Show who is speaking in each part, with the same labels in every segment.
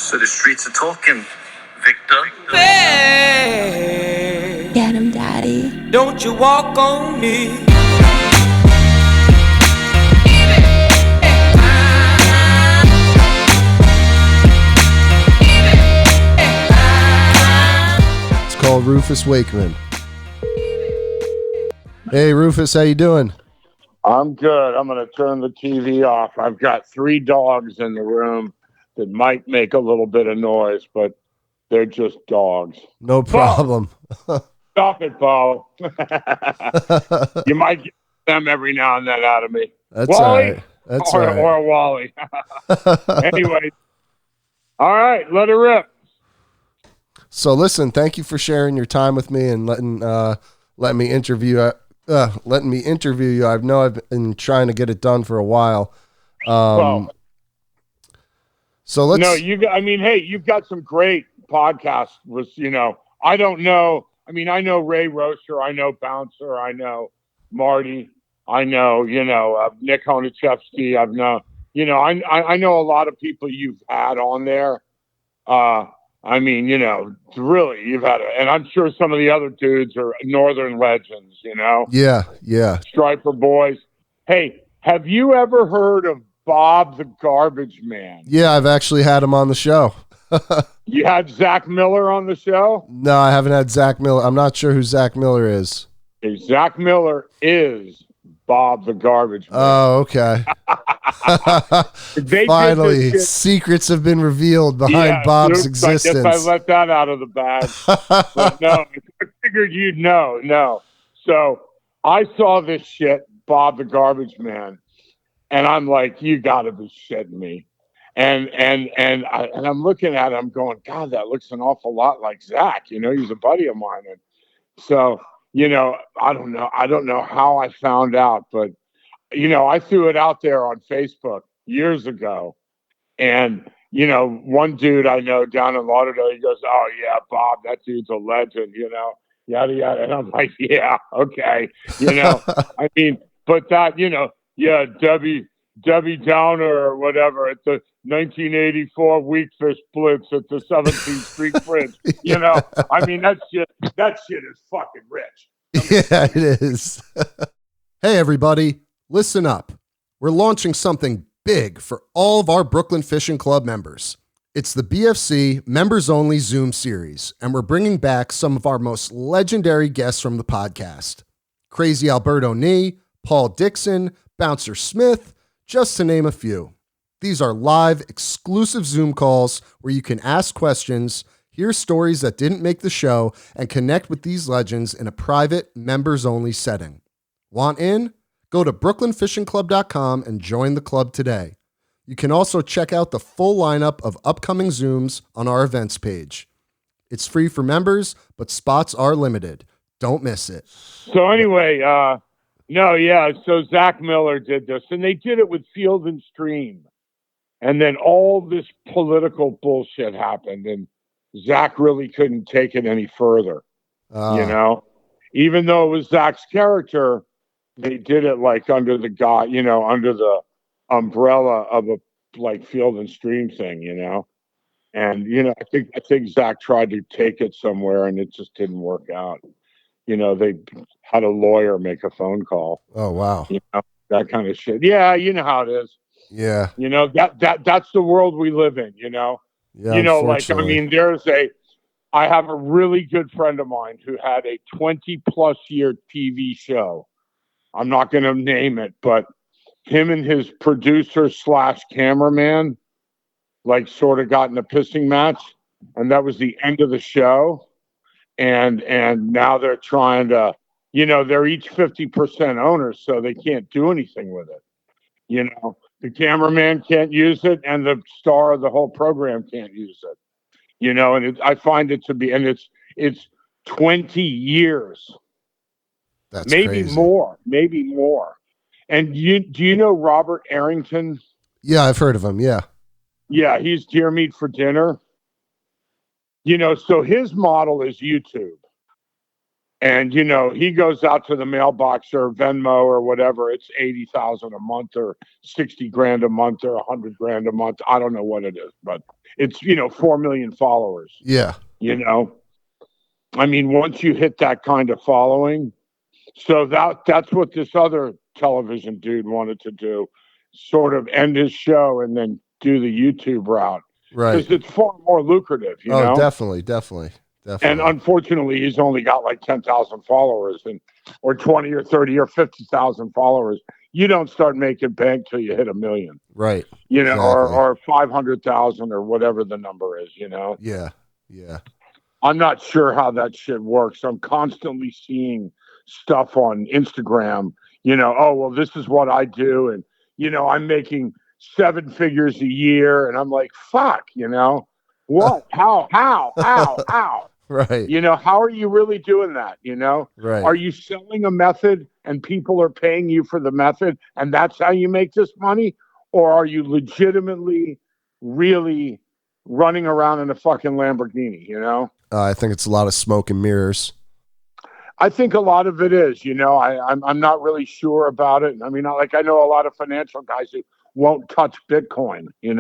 Speaker 1: So the streets are talking, Victor.
Speaker 2: Hey,
Speaker 3: Get him, daddy.
Speaker 2: don't you walk on me.
Speaker 4: It's called Rufus Wakeman. Hey, Rufus, how you doing?
Speaker 5: I'm good. I'm going to turn the TV off. I've got 3 dogs in the room that might make a little bit of noise, but they're just dogs.
Speaker 4: No problem.
Speaker 5: Stop it, Bo. You might get them every now and then out of me.
Speaker 4: That's
Speaker 5: Wally?
Speaker 4: all right. That's all right.
Speaker 5: Or Wally. Anyway. All right, let it rip.
Speaker 4: So listen, thank you for sharing your time with me and letting me interview you. I know I've been trying to get it done for a while. So let's.
Speaker 5: No, hey, you've got some great podcasts. I don't know. I mean, I know Ray Rocher, I know Bouncer, I know Marty, I know Nick Honachevsky. I know a lot of people you've had on there. Really, you've had it. And I'm sure some of the other dudes are Northern legends,
Speaker 4: Yeah.
Speaker 5: Striper Boys. Hey, have you ever heard of Bob the Garbage Man?
Speaker 4: Yeah, I've actually had him on the show.
Speaker 5: You had Zach Miller on the show?
Speaker 4: No, I haven't had Zach Miller. I'm not sure who Zach Miller is.
Speaker 5: Hey, Zach Miller is Bob the Garbage Man.
Speaker 4: Oh, okay. Finally, secrets have been revealed behind Bob's existence.
Speaker 5: I guess I let that out of the bag. But no, I figured you'd know. No. So I saw this shit, Bob the Garbage Man, and I'm like, you got to be shitting me. And I'm looking at him going, God, that looks an awful lot like Zach. He's a buddy of mine. And so, I don't know how I found out, but I threw it out there on Facebook years ago. And, one dude I know down in Lauderdale, he goes, oh, yeah, Bob, that dude's a legend, yada, yada. And I'm like, yeah, okay. But that, yeah, Debbie Downer or whatever at the 1984 Weakfish Blitz at the 17th Street Bridge. That shit is fucking rich.
Speaker 4: Yeah, it is. Hey, everybody. Listen up. We're launching something big for all of our Brooklyn Fishing Club members. It's the BFC Members Only Zoom series, and we're bringing back some of our most legendary guests from the podcast. Crazy Alberto Nee, Paul Dixon, Bouncer Smith, just to name a few. These are live, exclusive Zoom calls where you can ask questions, hear stories that didn't make the show, and connect with these legends in a private, members-only setting. Want in? Go to brooklynfishingclub.com and join the club today. You can also check out the full lineup of upcoming Zooms on our events page. It's free for members, but spots are limited. Don't miss it.
Speaker 5: So anyway, so Zach Miller did this, and they did it with Field and Stream. And then all this political bullshit happened, and Zach really couldn't take it any further. Even though it was Zach's character, they did it like under the under the umbrella of a like Field and Stream thing, And I think Zach tried to take it somewhere, and it just didn't work out. They had a lawyer make a phone call.
Speaker 4: Oh, wow.
Speaker 5: That kind of shit. Yeah, you know how it is.
Speaker 4: Yeah.
Speaker 5: That's the world we live in,
Speaker 4: Yeah,
Speaker 5: I have a really good friend of mine who had a 20+ year TV show. I'm not going to name it, but him and his producer / cameraman like sort of got in a pissing match, and that was the end of the show. And now they're trying to, they're each 50% owners, so they can't do anything with it. The cameraman can't use it, and the star of the whole program can't use it. And I find it to be, and it's 20 years.
Speaker 4: That's
Speaker 5: maybe
Speaker 4: crazy.
Speaker 5: Maybe more. And do you know Robert Arrington?
Speaker 4: Yeah, I've heard of him. Yeah.
Speaker 5: Yeah, he's Deer Meat for Dinner. So his model is YouTube. And he goes out to the mailbox or Venmo or whatever. It's 80,000 a month or 60 grand a month or 100 grand a month. I don't know what it is, but it's 4 million followers.
Speaker 4: Yeah.
Speaker 5: I mean, once you hit that kind of following, so that's what this other television dude wanted to do, sort of end his show and then do the YouTube route,
Speaker 4: Right.
Speaker 5: because it's far more lucrative,
Speaker 4: Oh, definitely.
Speaker 5: And unfortunately, he's only got like 10,000 followers, or 20 or 30 or 50,000 followers. You don't start making bank till you hit 1 million,
Speaker 4: Right.
Speaker 5: exactly. or 500,000 or whatever the number is,
Speaker 4: Yeah.
Speaker 5: I'm not sure how that shit works. I'm constantly seeing stuff on Instagram, oh, well, this is what I do. And, I'm making 7 figures a year. And I'm like, fuck, what? How?
Speaker 4: Right.
Speaker 5: How are you really doing that?
Speaker 4: Right.
Speaker 5: Are you selling a method and people are paying you for the method and that's how you make this money? Or are you legitimately really running around in a fucking Lamborghini,
Speaker 4: I think it's a lot of smoke and mirrors.
Speaker 5: I think a lot of it is, I'm not really sure about it. I mean, I know a lot of financial guys who won't touch Bitcoin, they've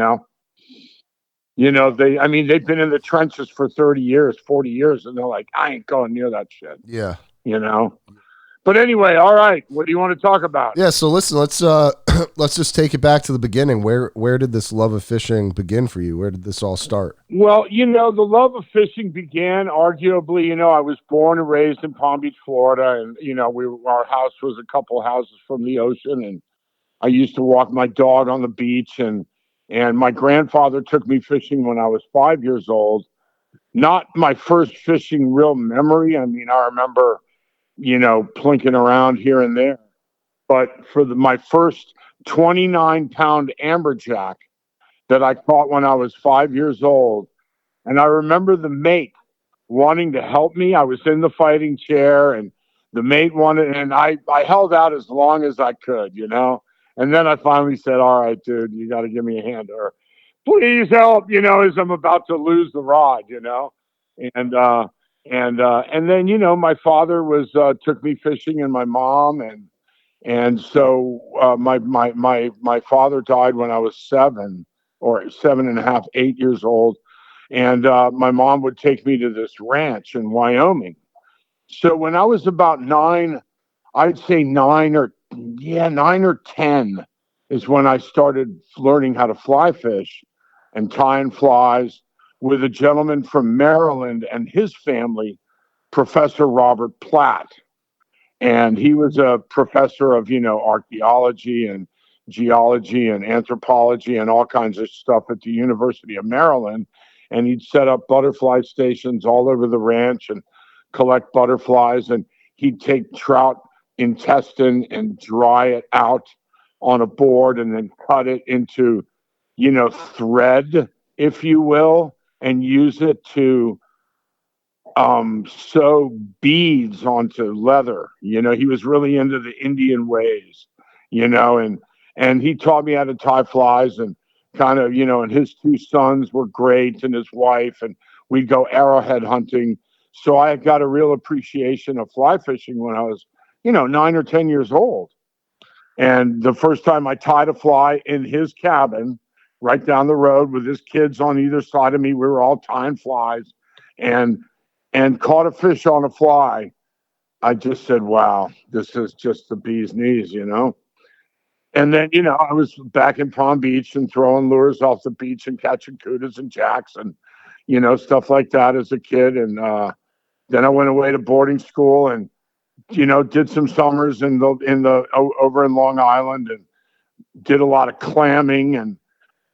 Speaker 5: been in the trenches for 30 years, 40 years, and they're like, I ain't going near that shit.
Speaker 4: Yeah.
Speaker 5: But anyway, all right. What do you want to talk about?
Speaker 4: Yeah. So listen, let's let's just take it back to the beginning. Where did this love of fishing begin for you? Where did this all start?
Speaker 5: Well, the love of fishing began arguably, I was born and raised in Palm Beach, Florida. And, our house was a couple houses from the ocean. And I used to walk my dog on the beach, and my grandfather took me fishing when I was 5 years old. Not my first fishing real memory. I mean, I remember, plinking around here and there. But for my first 29-pound amberjack that I caught when I was 5 years old, and I remember the mate wanting to help me. I was in the fighting chair, and the mate wanted, and I held out as long as I could, And then I finally said, all right, dude, you got to give me a hand, or please help, as I'm about to lose the rod, And then, my father took me fishing, and my mom, and so my father died when I was 7 or 7.5, 8 years old. And my mom would take me to this ranch in Wyoming. So when I was about 9, I'd say 9 or 10 is when I started learning how to fly fish and tying flies with a gentleman from Maryland and his family, Professor Robert Platt. And he was a professor of, archaeology and geology and anthropology and all kinds of stuff at the University of Maryland. And he'd set up butterfly stations all over the ranch and collect butterflies. And he'd take trout intestine and dry it out on a board and then cut it into, thread, if you will, and use it to sew beads onto leather. He was really into the Indian ways, and he taught me how to tie flies and kind of, and his 2 sons were great and his wife, and we'd go arrowhead hunting. So I got a real appreciation of fly fishing when I was, 9 or 10 years old. And the first time I tied a fly in his cabin right down the road with his kids on either side of me, we were all tying flies and caught a fish on a fly. I just said, wow, this is just the bee's knees, And then, I was back in Palm Beach and throwing lures off the beach and catching cudas and jacks and, stuff like that as a kid. And then I went away to boarding school and, did some summers over in Long Island and did a lot of clamming.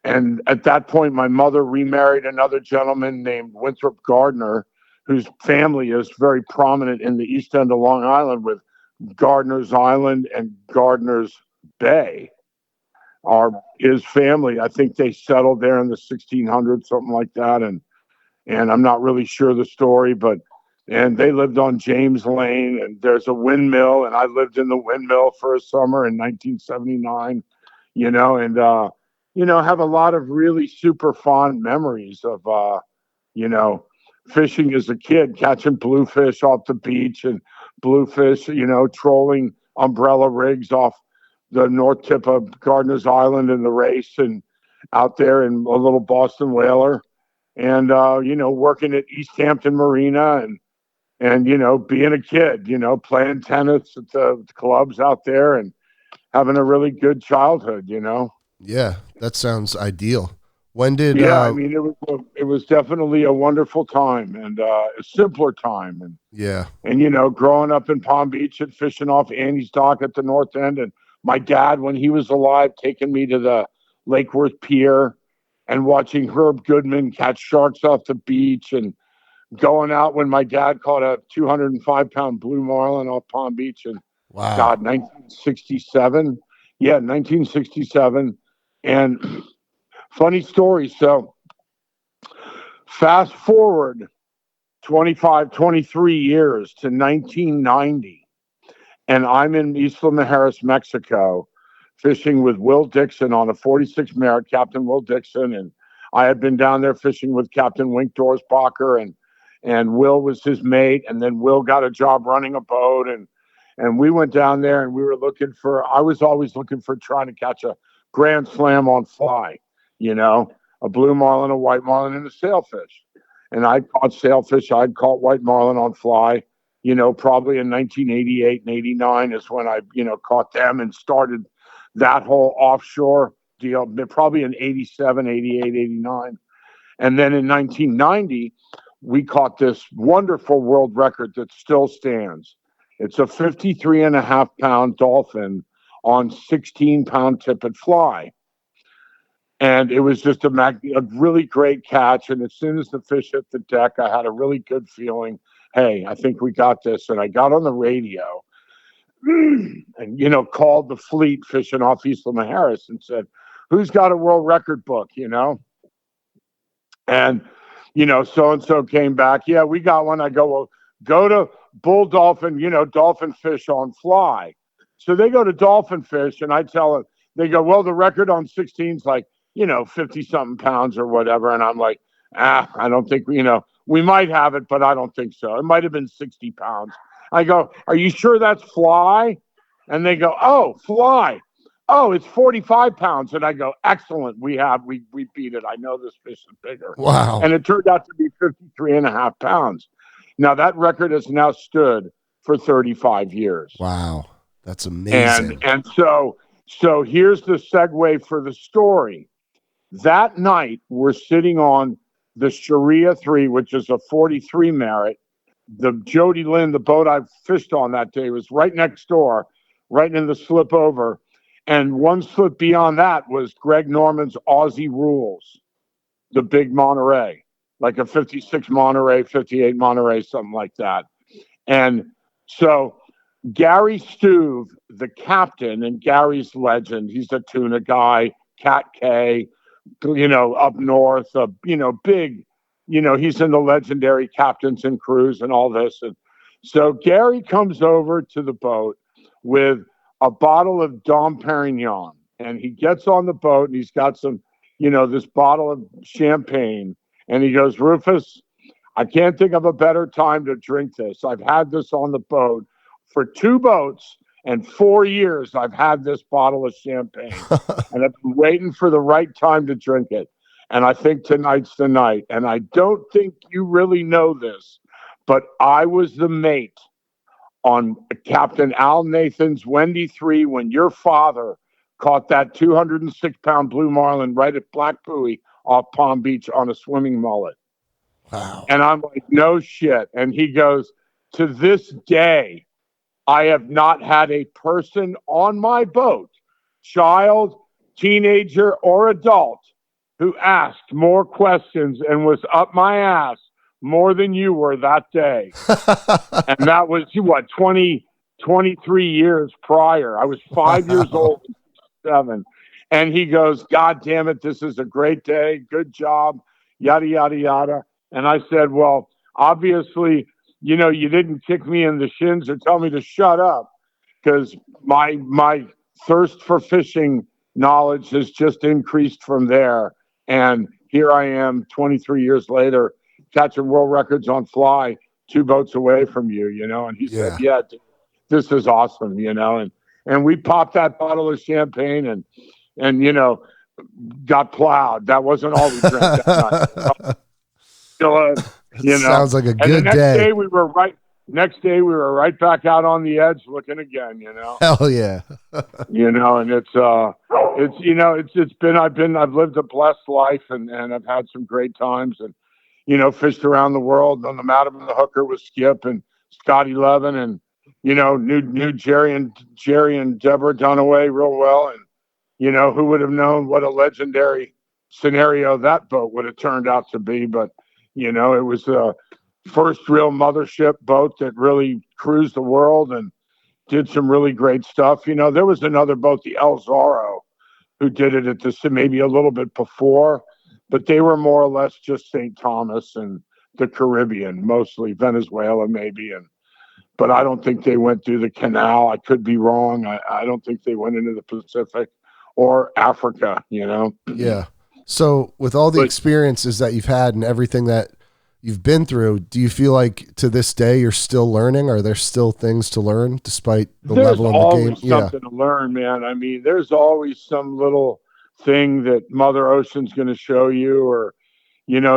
Speaker 5: And at that point, my mother remarried another gentleman named Winthrop Gardner, whose family is very prominent in the East End of Long Island with Gardner's Island and Gardner's Bay. His family, I think they settled there in the 1600s, something like that. And I'm not really sure the story, and they lived on James Lane, and there's a windmill, and I lived in the windmill for a summer in 1979, and have a lot of really super fond memories of, fishing as a kid, catching bluefish off the beach and bluefish, trolling umbrella rigs off the north tip of Gardiner's Island in the Race and out there in a little Boston whaler, and working at East Hampton Marina and being a kid, playing tennis at the clubs out there and having a really good childhood.
Speaker 4: Yeah, that sounds ideal. When did
Speaker 5: Yeah, I mean, it was definitely a wonderful time and a simpler time,
Speaker 4: yeah.
Speaker 5: and growing up in Palm Beach and fishing off Annie's Dock at the North End, and my dad, when he was alive, taking me to the Lake Worth Pier and watching Herb Goodman catch sharks off the beach, and going out when my dad caught a 205-pound blue marlin off Palm Beach in
Speaker 4: Wow.
Speaker 5: 1967. Yeah, 1967. And funny story. So fast forward 25, 23 years to 1990, and I'm in Isla Mujeres, Mexico, fishing with Will Dixon on a 46 Merit, Captain Will Dixon. And I had been down there fishing with Captain Wink Dorsbacher, and Will was his mate. And then Will got a job running a boat. And we went down there and I was always looking for trying to catch a grand slam on fly, a blue marlin, a white marlin, and a sailfish. And I caught sailfish. I'd caught white marlin on fly, probably in 1988 and 89 is when I, caught them and started that whole offshore deal, probably in 87, 88, 89. And then in 1990, we caught this wonderful world record that still stands. It's a 53.5-pound dolphin on 16-pound tippet fly. And it was just a really great catch. And as soon as the fish hit the deck, I had a really good feeling. Hey, I think we got this. And I got on the radio and, called the fleet fishing off Isla Mujeres and said, who's got a world record book, And, so-and-so came back. Yeah, we got one. I go, well, go to bull dolphin, dolphin fish on fly. So they go to dolphin fish and I tell them, they go, well, the record on 16's like, 50 something pounds or whatever. And I'm like, I don't think, we might have it, but I don't think so. It might've been 60 pounds. I go, are you sure that's fly? And they go, oh, fly. Oh, it's 45 pounds. And I go, excellent. We beat it. I know this fish is bigger.
Speaker 4: Wow.
Speaker 5: And it turned out to be 53.5 pounds. Now that record has now stood for 35 years.
Speaker 4: Wow. That's amazing.
Speaker 5: And so here's the segue for the story. That night, we're sitting on the Sharia 3, which is a 43 Merit. The Jody Lynn, the boat I fished on that day, was right next door, right in the slip over. And one slip beyond that was Greg Norman's Aussie Rules, the big Monterey, like a 56 Monterey, 58 Monterey, something like that. And so Gary Stuve, the captain, and Gary's legend, he's a tuna guy, Cat K, up north, big, he's in the legendary Captains and Crews and all this. And so Gary comes over to the boat with a bottle of Dom Perignon, and he gets on the boat and he's got some, this bottle of champagne. And he goes, Rufus, I can't think of a better time to drink this. I've had this on the boat for 2 boats and 4 years. I've had this bottle of champagne and I've been waiting for the right time to drink it. And I think tonight's the night. And I don't think you really know this, but I was the mate on Captain Al Nathan's Wendy 3 when your father caught that 206-pound blue marlin right at Black Buoy off Palm Beach on a swimming mullet.
Speaker 4: Wow.
Speaker 5: And I'm like, no shit. And he goes, to this day, I have not had a person on my boat, child, teenager, or adult, who asked more questions and was up my ass more than you were that day. And that was, 23 years prior. I was 5 years old, 7. And he goes, God damn it, this is a great day. Good job, yada, yada, yada. And I said, well, obviously, you didn't kick me in the shins or tell me to shut up, because my thirst for fishing knowledge has just increased from there. And here I am 23 years later catching world records on fly 2 boats away from you, And he said,
Speaker 4: Yeah.
Speaker 5: yeah, this is awesome, and we popped that bottle of champagne and got plowed. That wasn't all we drank that night. Still,
Speaker 4: Sounds like a
Speaker 5: and the
Speaker 4: good day.
Speaker 5: next day we were right back out on the edge looking again,
Speaker 4: Hell yeah.
Speaker 5: and I've lived a blessed life and I've had some great times and, fished around the world on the Madam and the Hooker with Skip and Scotty Levin and, knew Jerry and Deborah Dunaway real well. And, who would have known what a legendary scenario that boat would have turned out to be. But, it was the first real mothership boat that really cruised the world and did some really great stuff. There was another boat, the El Zorro, who did it at maybe a little bit before, but they were more or less just St. Thomas and the Caribbean, mostly Venezuela maybe. But I don't think they went through the canal. I could be wrong. I don't think they went into the Pacific or Africa,
Speaker 4: Yeah. So with all the experiences that you've had and everything that you've been through, do you feel like to this day you're still learning? Are there still things to learn despite the level of the game?
Speaker 5: There's always something to learn, man. I mean, there's always some little thing that Mother Ocean's going to show you or,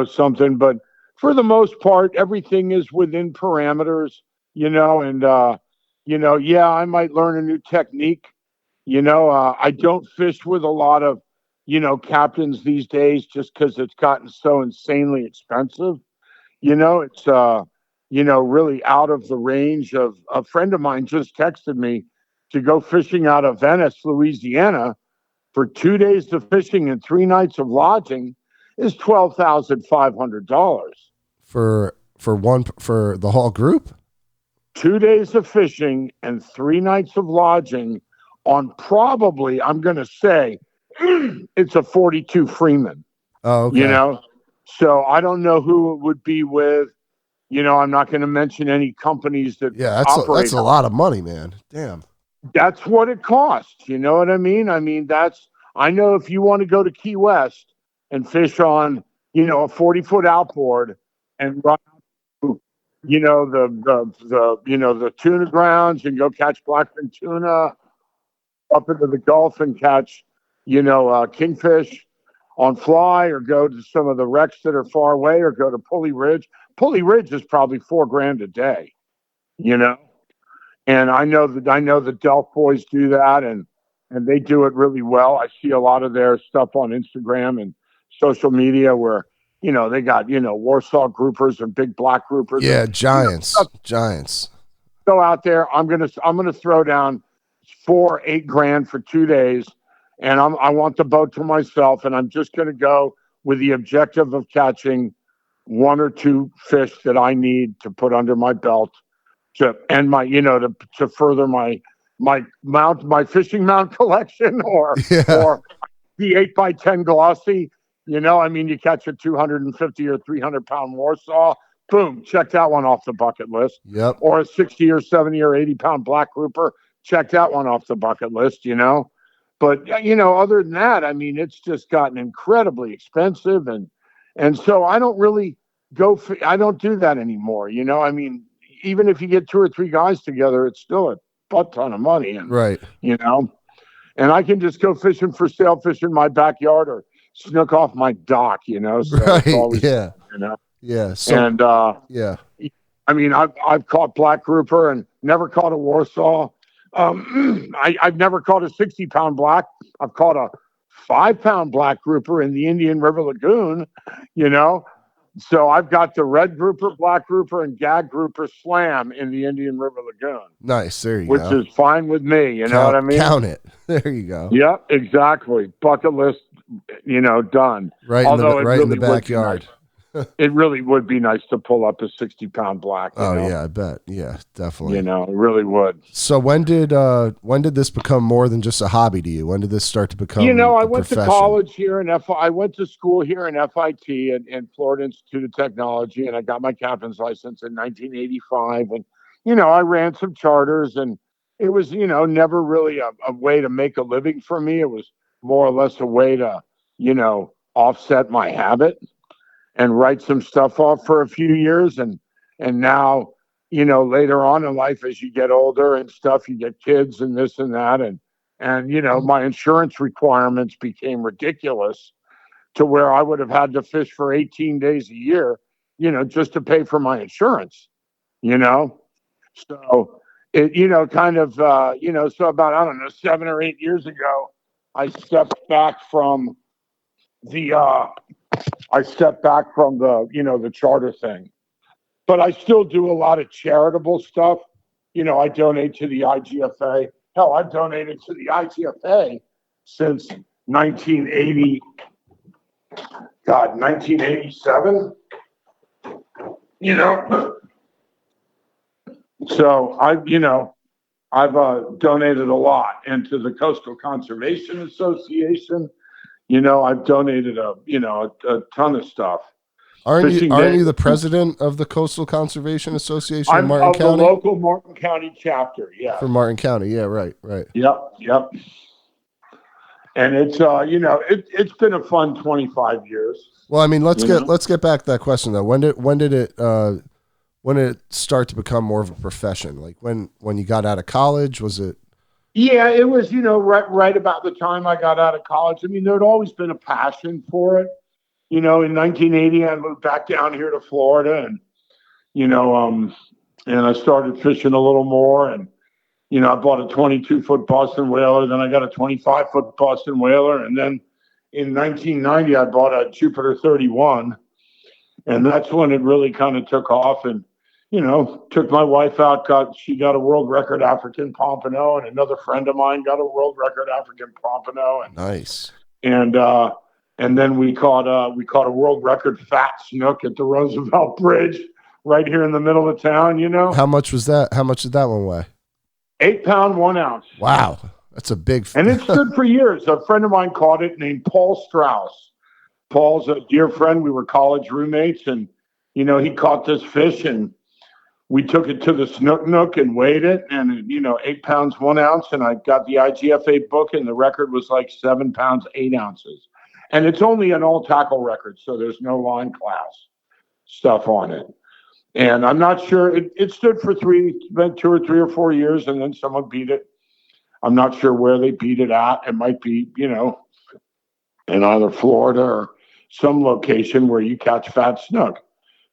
Speaker 5: something. But for the most part, everything is within parameters, and, yeah, I might learn a new technique. I don't fish with a lot of, captains these days just because it's gotten so insanely expensive. It's really out of the range of a friend of mine just texted me to go fishing out of Venice, Louisiana for 2 days of fishing and 3 nights of lodging is $12,500
Speaker 4: for the whole group.
Speaker 5: 2 days of fishing and 3 nights of lodging on probably, I'm going to say, it's a 42 Freeman.
Speaker 4: Oh, okay.
Speaker 5: So I don't know who it would be with. I'm not going to mention any companies that operate.
Speaker 4: That's a lot of money, man. Damn.
Speaker 5: That's what it costs. You know what I mean? I know if you want to go to Key West and fish on, a 40-foot outboard and run, the tuna grounds and go catch blackfin tuna up into the Gulf and catch, kingfish on fly or go to some of the wrecks that are far away or go to Pulley Ridge. Pulley Ridge is probably $4,000 a day, and I know the Delft boys do that and they do it really well. I see a lot of their stuff on Instagram and social media where, they got, Warsaw groupers and big black groupers.
Speaker 4: Yeah. Giants.
Speaker 5: Go out there. I'm going to throw down $8,000 for 2 days. And I want the boat to myself, and I'm just going to go with the objective of catching 1 or 2 fish that I need to put under my belt to end my, to further my fishing mount collection or the 8x10 glossy. You catch a 250 or 300 pound Warsaw, boom, check that one off the bucket list.
Speaker 4: Yep.
Speaker 5: Or a 60 or 70 or 80 pound black grouper, check that one off the bucket list. But, other than that, it's just gotten incredibly expensive. And so I don't really I don't do that anymore. Even if you get 2 or 3 guys together, it's still a butt ton of money. And,
Speaker 4: Right.
Speaker 5: And I can just go fishing for sailfish in my backyard or snook off my dock, So
Speaker 4: right.
Speaker 5: it's always,
Speaker 4: Yeah. Yeah. So,
Speaker 5: and,
Speaker 4: yeah.
Speaker 5: I've caught black grouper and never caught a Warsaw. I've never caught a 60-pound black. I've caught a 5-pound black grouper in the Indian River Lagoon, So I've got the red grouper, black grouper, and gag grouper slam in the Indian River Lagoon.
Speaker 4: Nice. There you
Speaker 5: go. Which is fine with me. You know what I mean?
Speaker 4: Count it. There you go.
Speaker 5: Yep, exactly. Bucket list, done.
Speaker 4: Right in the backyard.
Speaker 5: It really would be nice to pull up a 60-pound black.
Speaker 4: Yeah, I bet. Yeah, definitely.
Speaker 5: It really would.
Speaker 4: So when did this become more than just a hobby to you? When did this start to become?
Speaker 5: I went to college here I went to school here in FIT in Florida Institute of Technology, and I got my captain's license in 1985. And I ran some charters, and it was never really a way to make a living for me. It was more or less a way to offset my habit. and write some stuff off for a few years. And now, later on in life, as you get older and stuff, you get kids and this and that. And my insurance requirements became ridiculous to where I would have had to fish for 18 days a year, just to pay for my insurance, you know? So it, kind of, so about, I don't know, 7 or 8 years ago, I stepped back from the, uh, the charter thing, but I still do a lot of charitable stuff. I donate to the IGFA. Hell, I've donated to the IGFA since 1980, 1987. So I've donated a lot, and to the Coastal Conservation Association, I've donated a ton of stuff.
Speaker 4: Aren't you the president of the Coastal Conservation Association in
Speaker 5: I'm
Speaker 4: Martin
Speaker 5: of
Speaker 4: County?
Speaker 5: the local Martin County chapter, yeah.
Speaker 4: For Martin County, yeah, right.
Speaker 5: Yep. And it's it's been a fun 25 years.
Speaker 4: Well, I mean, let's get back to that question though. When did it start to become more of a profession? Like when you got out of college, was it?
Speaker 5: Yeah, it was, right about the time I got out of college. I mean, there'd always been a passion for it. In 1980, I moved back down here to Florida, and and I started fishing a little more. And I bought a 22-foot Boston whaler, then I got a 25-foot Boston whaler, and then in 1990 I bought a Jupiter 31, and that's when it really kind of took off. And took my wife out. She got a world record African pompano, and another friend of mine got a world record African pompano. And
Speaker 4: nice.
Speaker 5: And then we caught a world record fat snook at the Roosevelt Bridge right here in the middle of town.
Speaker 4: How much was that? How much did that one weigh?
Speaker 5: 8 pound, 1 ounce.
Speaker 4: Wow, that's a big.
Speaker 5: And it stood for years. A friend of mine caught it, named Paul Strauss. Paul's a dear friend. We were college roommates, and he caught this fish, and we took it to the Snook Nook and weighed it, and 8 pounds, 1 ounce. And I got the IGFA book, and the record was like 7 pounds, 8 ounces. And it's only an all tackle record, so there's no line class stuff on it. And I'm not sure, it stood for 2 or 3 or 4 years, and then someone beat it. I'm not sure where they beat it at. It might be, in either Florida or some location where you catch fat snook.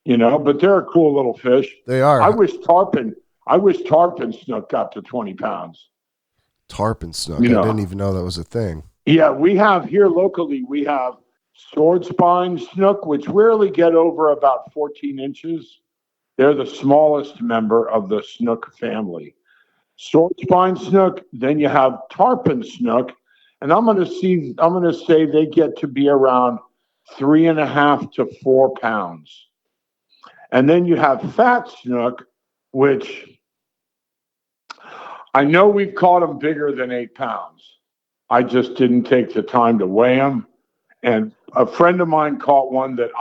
Speaker 5: But they're a cool little fish.
Speaker 4: They are.
Speaker 5: I wish tarpon snook got to 20 pounds.
Speaker 4: Tarpon snook. I didn't even know that was a thing.
Speaker 5: Yeah, we have here locally, we have sword spine snook, which rarely get over about 14 inches. They're the smallest member of the snook family. Sword spine snook, then you have tarpon snook, and I'm going to say they get to be around 3.5 to 4 pounds. And then you have fat snook, which I know we've caught them bigger than 8 pounds. I just didn't take the time to weigh them. And a friend of mine caught one that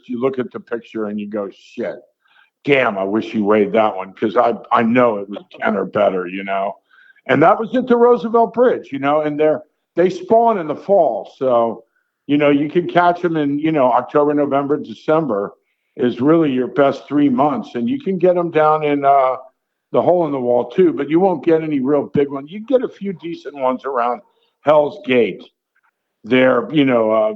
Speaker 5: you look at the picture and you go, shit, damn, I wish you weighed that one, because I know it was 10 or better, And that was at the Roosevelt Bridge, and they spawn in the fall. So, you can catch them in, October, November, December is really your best 3 months. And you can get them down in the hole in the wall too, but you won't get any real big ones. You get a few decent ones around Hell's Gate. There,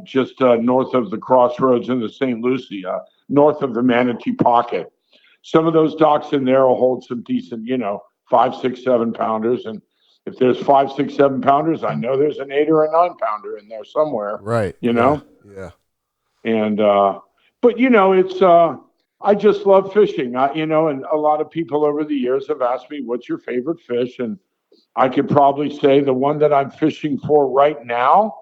Speaker 5: just north of the crossroads in the St. Lucie, north of the Manatee Pocket. Some of those docks in there will hold some decent, 5, 6, 7 pounders. And if there's 5, 6, 7 pounders, I know there's an 8 or a 9 pounder in there somewhere.
Speaker 4: Right.
Speaker 5: Yeah. And, but it's, I just love fishing, and a lot of people over the years have asked me, what's your favorite fish? And I could probably say the one that I'm fishing for right now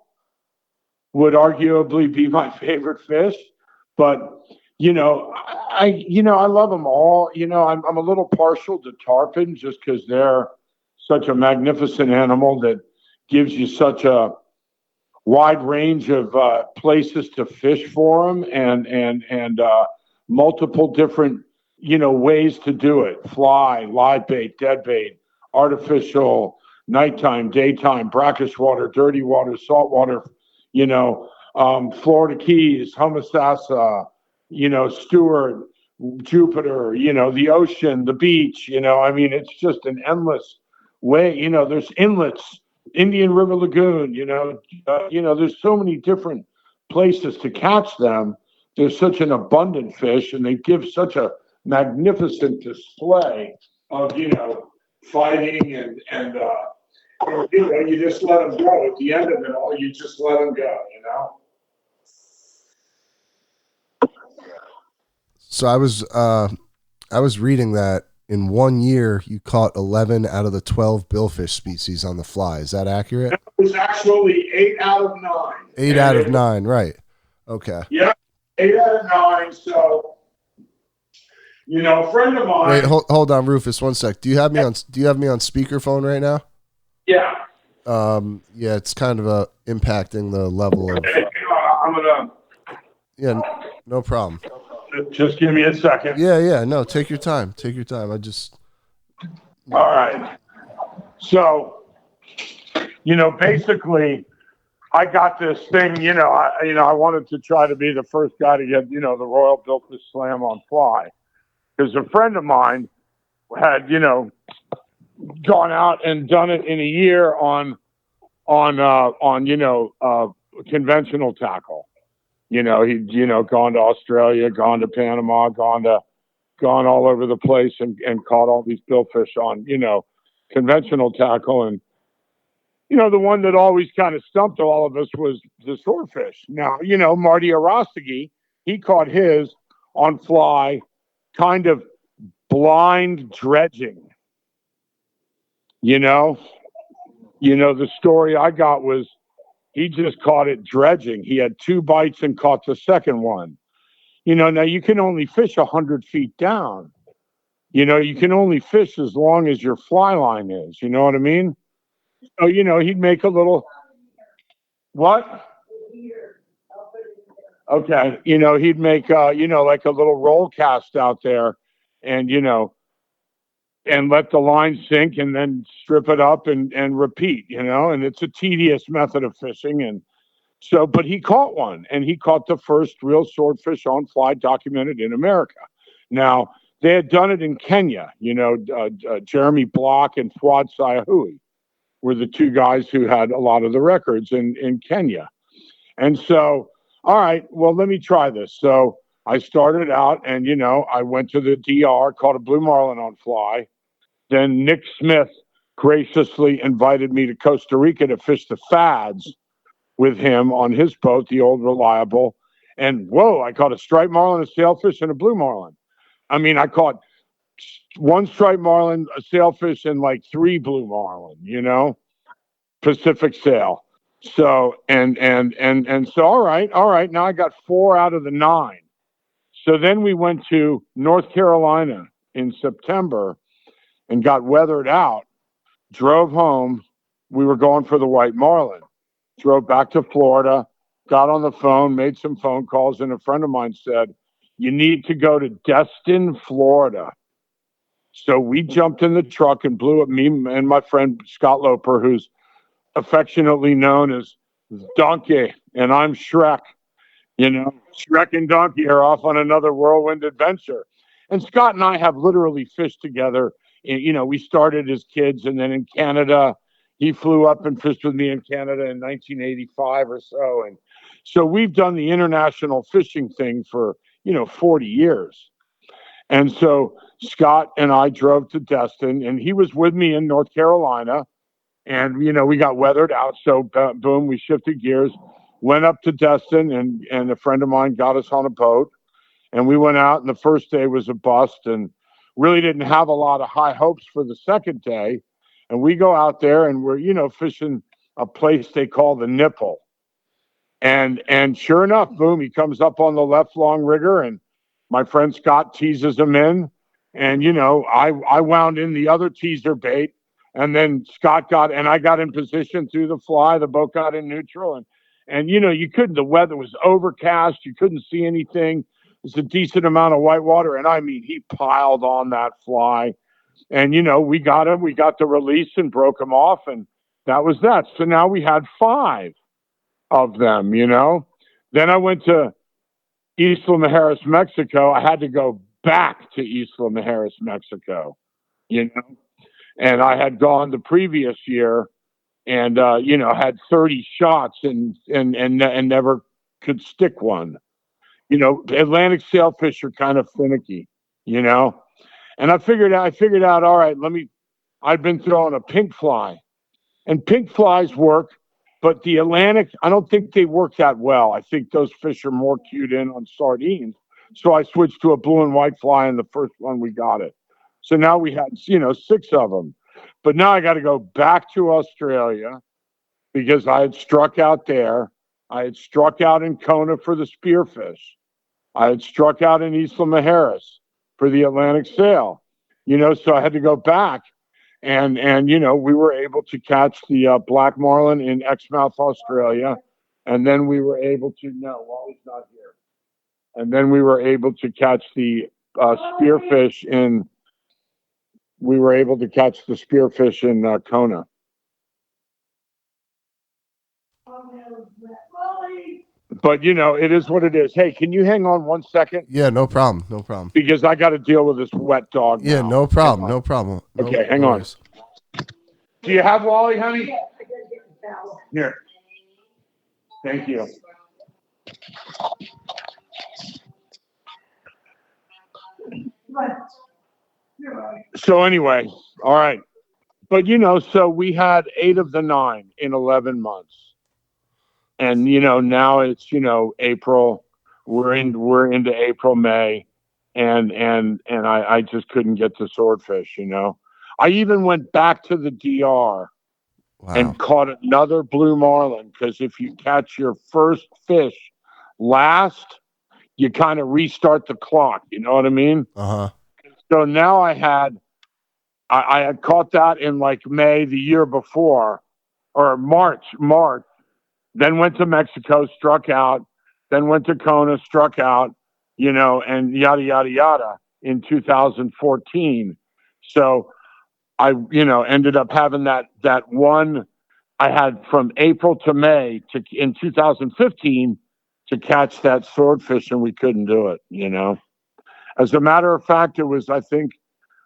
Speaker 5: would arguably be my favorite fish. But, I love them all. I'm a little partial to tarpon just because they're such a magnificent animal that gives you such a wide range of places to fish for them, and multiple different, ways to do it. Fly, live bait, dead bait, artificial, nighttime, daytime, brackish water, dirty water, salt water, Florida Keys, Homosassa, Stewart, Jupiter, the ocean, the beach, I mean, it's just an endless way, there's inlets, Indian River Lagoon, there's so many different places to catch them. There's such an abundant fish, and they give such a magnificent display of, fighting and you just let them go. At the end of it all, you just let them go.
Speaker 4: So I was reading that in 1 year you caught 11 out of the 12 billfish species on the fly. Is that accurate?
Speaker 5: It was actually 8 out of 9.
Speaker 4: 8 out of 9, right? Okay.
Speaker 5: Yeah, 8 out of 9. So, a friend of mine.
Speaker 4: Wait, hold on, Rufus. 1 sec. Do you have me on speakerphone right now?
Speaker 5: Yeah.
Speaker 4: Yeah, it's kind of impacting the level of.
Speaker 5: I'm gonna.
Speaker 4: Yeah, no problem.
Speaker 5: Just give me a second.
Speaker 4: Yeah. No, take your time. Take your time.
Speaker 5: All right. So, basically, I got this thing. I wanted to try to be the first guy to get, the Royal Billfish Slam on fly, because a friend of mine had, gone out and done it in a year on conventional tackle. He'd gone to Australia, gone to Panama, gone all over the place and caught all these billfish on conventional tackle. And the one that always kind of stumped all of us was the swordfish. Now Marty Arostegui, he caught his on fly, kind of blind dredging. The story I got was he just caught it dredging. He had 2 bites and caught the second one. Now you can only fish 100 feet down. You can only fish as long as your fly line is. You know what I mean? So, he'd make a little, what? Okay. He'd make, like a little roll cast out there and, and let the line sink and then strip it up and repeat, and it's a tedious method of fishing. And so, but he caught one, and he caught the first real swordfish on fly documented in America. Now, they had done it in Kenya, Jeremy Block and Fuad Sayahui were the 2 guys who had a lot of the records in Kenya. And so, all right, well, let me try this. So I started out and, I went to the DR, caught a blue marlin on fly. Then Nick Smith graciously invited me to Costa Rica to fish the Fads with him on his boat, the old Reliable. And whoa, I caught a striped marlin, a sailfish, and a blue marlin. I mean, I caught 1 striped marlin, a sailfish, and like 3 blue marlin, Pacific sail. So, and so, all right. Now I got 4 out of the 9. So then we went to North Carolina in September and got weathered out, drove home. We were going for the white marlin, drove back to Florida, got on the phone, made some phone calls, and a friend of mine said, you need to go to Destin, Florida. So we jumped in the truck and blew up, me and my friend Scott Loper, who's affectionately known as Donkey, and I'm Shrek. Shrek and Donkey are off on another whirlwind adventure. And Scott and I have literally fished together. We started as kids, and then in Canada, he flew up and fished with me in Canada in 1985 or so. And so we've done the international fishing thing for, 40 years. And so Scott and I drove to Destin, and he was with me in North Carolina. And, we got weathered out. So, boom, we shifted gears, went up to Destin, and a friend of mine got us on a boat. And we went out, and the first day was a bust and really didn't have a lot of high hopes for the second day. And we go out there, and we're, fishing a place they call the Nipple. And sure enough, boom, he comes up on the left long rigger, and my friend Scott teases him in. And, I wound in the other teaser bait. And then Scott I got in position through the fly. The boat got in neutral. And you couldn't, the weather was overcast. You couldn't see anything. It's a decent amount of white water. And I mean, he piled on that fly. And, we got him. We got the release and broke him off. And that was that. So now we had 5 of them, Then I went to Isla Mujeres, Mexico. I had to go back to Isla Mujeres, Mexico, you know, and I had gone the previous year and, had 30 shots and never could stick one. Atlantic sailfish are kind of finicky, you know, and I figured out, all right, I'd been throwing a pink fly, and pink flies work, but the Atlantic, I don't think they work that well. I think those fish are more cued in on sardines. So I switched to a blue and white fly, and the first one we got it. So now we had, 6 of them. But now I got to go back to Australia because I had struck out there. I had struck out in Kona for the spearfish. I had struck out in Isla Mujeres for the Atlantic sail. So I had to go back. And we were able to catch the black marlin in Exmouth, Australia. And then we were able to, no, Wally's not here. And then we were able to catch the spearfish in Kona. But it is what it is. Hey, can you hang on 1 second?
Speaker 4: Yeah, no problem. No problem.
Speaker 5: Because I got to deal with this wet dog.
Speaker 4: Yeah,
Speaker 5: now.
Speaker 4: no problem. No problem.
Speaker 5: Okay, hang on.
Speaker 4: Worries.
Speaker 5: Do you have Wally, honey? Here. Thank you. So anyway, all right. But so we had 8 of the 9 in 11 months. And now it's April. We're into April, May, and I just couldn't get to swordfish, I even went back to the DR and caught another blue marlin, because if you catch your first fish last, you kind of restart the clock, you know what I mean?
Speaker 4: Uh-huh.
Speaker 5: So now I had caught that in like May the year before, or March, then went to Mexico, struck out, then went to Kona, struck out, and yada, yada, yada in 2014. So I, ended up having that one I had from April to May in 2015 to catch that swordfish, and we couldn't do it, As a matter of fact, it was, I think,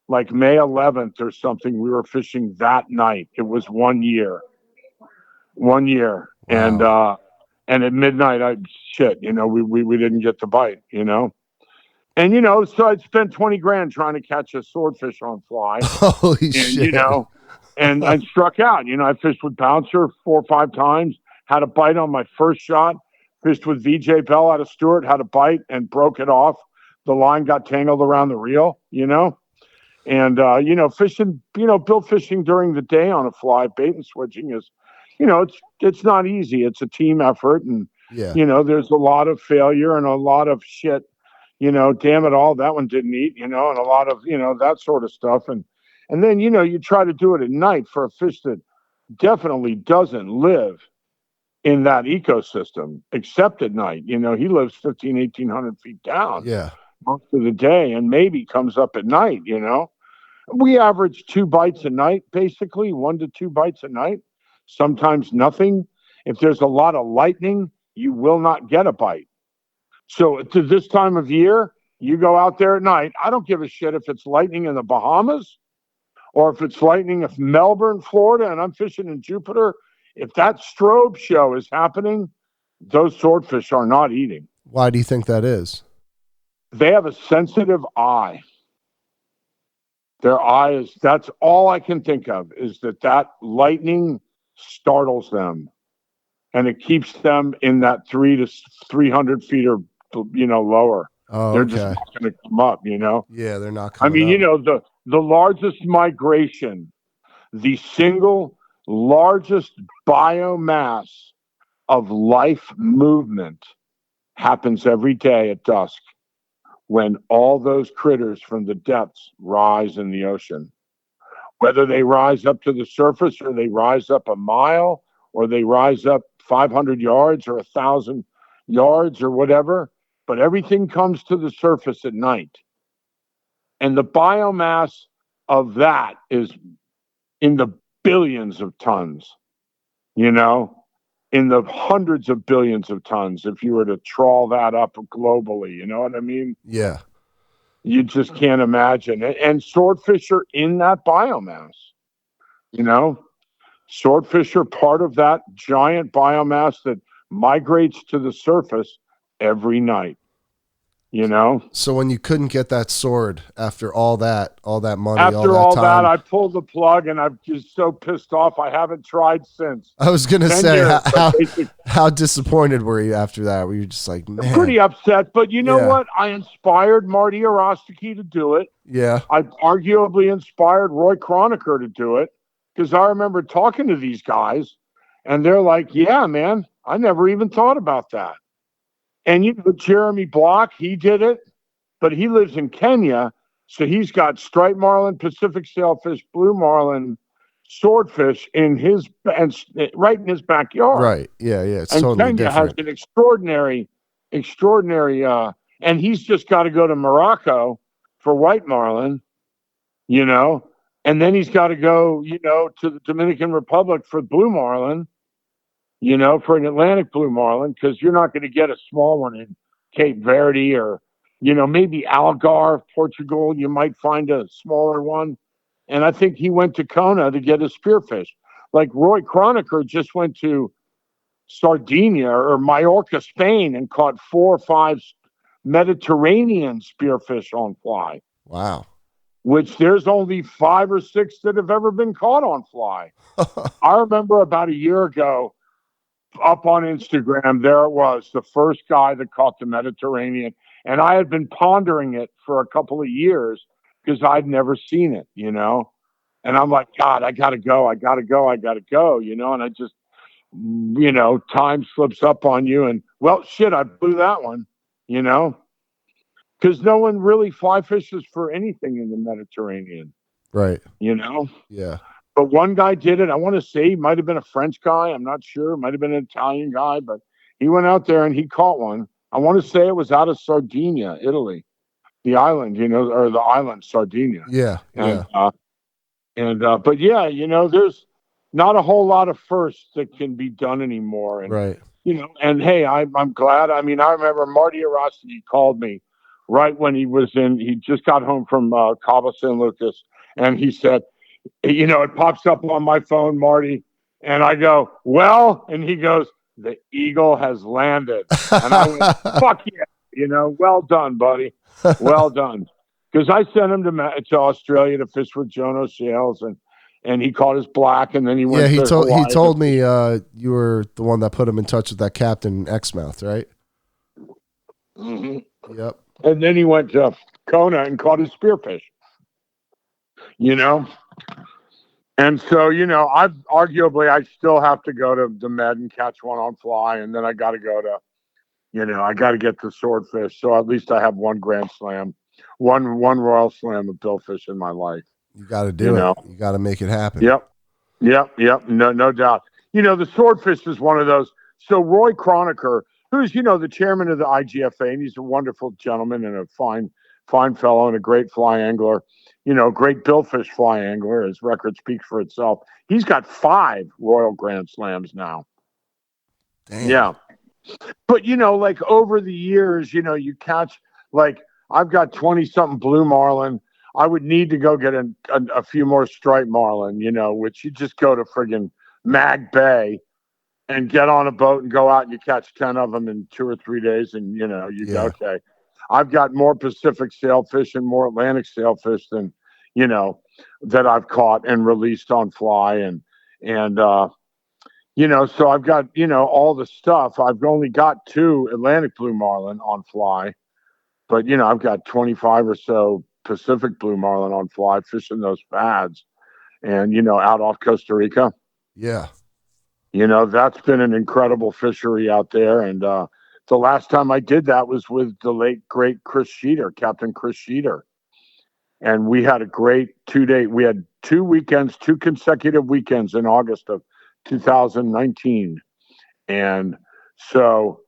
Speaker 5: like May 11th or something, we were fishing that night. It was 1 year. 1 year.
Speaker 4: Wow.
Speaker 5: And at midnight, we didn't get the bite, And, so I'd spent 20 grand trying to catch a swordfish on fly.
Speaker 4: Holy shit.
Speaker 5: And I struck out. I fished with Bouncer 4 or 5 times, had a bite on my first shot, fished with VJ Bell out of Stewart, had a bite and broke it off. The line got tangled around the reel, And, fishing, bill fishing during the day on a fly, bait and switching is, it's not easy. It's a team effort. And, there's a lot of failure and a lot of shit, damn it all, that one didn't eat, and a lot of, that sort of stuff. And then, you try to do it at night for a fish that definitely doesn't live in that ecosystem, except at night. He lives 1,800 feet down most of the day and maybe comes up at night, We average 2 bites a night, basically 1 to 2 bites a night, sometimes nothing. If there's a lot of lightning, you will not get a bite. So to this time of year, you go out there at night. I don't give a shit if it's lightning in the Bahamas or if it's lightning in Melbourne, Florida, and I'm fishing in Jupiter. If that strobe show is happening, those swordfish are not eating.
Speaker 4: Why do you think that is?
Speaker 5: They have a sensitive eye. Their eyes, that's all I can think of, is that lightning startles them. And it keeps them in that 300 feet or, lower.
Speaker 4: Oh,
Speaker 5: they're
Speaker 4: okay.
Speaker 5: just not going to come up,
Speaker 4: Yeah, they're not coming
Speaker 5: up. The largest migration, the single largest biomass of life movement happens every day at dusk, when all those critters from the depths rise in the ocean. Whether they rise up to the surface or they rise up a mile or they rise up 500 yards or 1,000 yards or whatever, but everything comes to the surface at night. And the biomass of that is in the billions of tons, in the hundreds of billions of tons if you were to trawl that up globally. You know what I mean?
Speaker 4: Yeah.
Speaker 5: You just can't imagine. And swordfish are in that biomass, you know? Swordfish are part of that giant biomass that migrates to the surface every night, you know?
Speaker 4: So when you couldn't get that sword after all that money, all
Speaker 5: After
Speaker 4: that
Speaker 5: all that,
Speaker 4: time,
Speaker 5: I pulled the plug and I'm just so pissed off. I haven't tried since.
Speaker 4: I was gonna
Speaker 5: 10
Speaker 4: say,
Speaker 5: years.
Speaker 4: how disappointed were you after that? Were you just like, man,
Speaker 5: Pretty upset, but you know
Speaker 4: Yeah.
Speaker 5: what? I inspired Marty Arostaki to do it.
Speaker 4: yeah,
Speaker 5: I arguably inspired Roy Croniker to do it because I remember talking to these guys and they're like, yeah, man, I never even thought about that. And you know, Jeremy Block, he did it, but he lives in Kenya. So he's got striped marlin, Pacific sailfish, blue marlin, swordfish in his and right in his backyard.
Speaker 4: right, yeah, it's
Speaker 5: And
Speaker 4: totally
Speaker 5: Kenya has
Speaker 4: different.
Speaker 5: an extraordinary, and he's just got to go to Morocco for white marlin, you know, and then he's got to go, you know, to the Dominican Republic for blue marlin, you know, for an Atlantic blue marlin, because you're not going to get a small one in Cape Verde or, you know, maybe Algarve, Portugal. You might find a smaller one. And I think he went to Kona to get a spearfish. Like Roy Croniker just went to Sardinia or Majorca, Spain, and caught 4 or 5 Mediterranean spearfish on fly,
Speaker 4: Wow.
Speaker 5: which there's only 5 or 6 that have ever been caught on fly. I remember about a year ago, up on Instagram, there it was, the first guy that caught the Mediterranean. And I had been pondering it for a couple of years because I'd never seen it, you know? And I'm like, God, I got to go. I got to go. I got to go, you know? And I just, you know, time slips up on you. And well, shit, I blew that one, you know? Because no one really fly fishes for anything in the Mediterranean,
Speaker 4: Right.
Speaker 5: you know?
Speaker 4: Yeah.
Speaker 5: But one guy did it. I want to say he might have been a French guy. I'm not sure. Might have been an Italian guy, but he went out there and he caught one. I want to say it was out of Sardinia, Italy, the island, you know, or the island Sardinia.
Speaker 4: Yeah.
Speaker 5: And
Speaker 4: Yeah.
Speaker 5: but yeah, you know, there's not a whole lot of firsts that can be done anymore. And
Speaker 4: Right.
Speaker 5: you know, and hey, I'm glad. I mean, I remember Marty Arossi called me right when he just got home from Cabo San Lucas, and he said, you know, it pops up on my phone, Marty, and I go, well, and he goes, the eagle has landed. And I went, fuck yeah, you know, well done, buddy. Well done. Because I sent him to Australia to fish with Joan O'Shales, and he caught his black, and then he
Speaker 4: Yeah,
Speaker 5: went to Hawaii.
Speaker 4: he told me you were the one that put him in touch with that Captain Exmouth, right?
Speaker 5: Mm-hmm.
Speaker 4: Yep.
Speaker 5: And then he went to Kona and caught his spearfish, you know? And so, you know, I still have to go to the Med and catch one on fly, and then I got to go to, you know, I got to get to swordfish. So at least I have one Grand Slam, one Royal Slam of billfish in my life.
Speaker 4: You got to do it.
Speaker 5: Know?
Speaker 4: You got to make it happen.
Speaker 5: Yep. No doubt. You know, the swordfish is one of those. So Roy Croniker, who's, you know, the chairman of the IGFA, and he's a wonderful gentleman and a fine fellow and a great fly angler, you know, great billfish fly angler. His record speaks for itself. He's got 5 Royal Grand Slams now.
Speaker 4: Damn.
Speaker 5: Yeah. But, you know, like over the years, you know, you catch, like, I've got 20 something blue marlin. I would need to go get a few more striped marlin, you know, which you just go to friggin' Mag Bay and get on a boat and go out and you catch 10 of them in 2 or 3 days. And, you know, you go, okay, I've got more Pacific sailfish and more Atlantic sailfish than, you know, that I've caught and released on fly. And, you know, so I've got, you know, all the stuff. I've only got 2 Atlantic blue marlin on fly, but, you know, I've got 25 or so Pacific blue marlin on fly fishing those pads and, you know, out off Costa Rica.
Speaker 4: Yeah.
Speaker 5: You know, that's been an incredible fishery out there. And the last time I did that was with the late, great Chris Sheeter, Captain Chris Sheeter. And we had a great 2-day, we had 2 weekends, 2 consecutive weekends in August of 2019. And so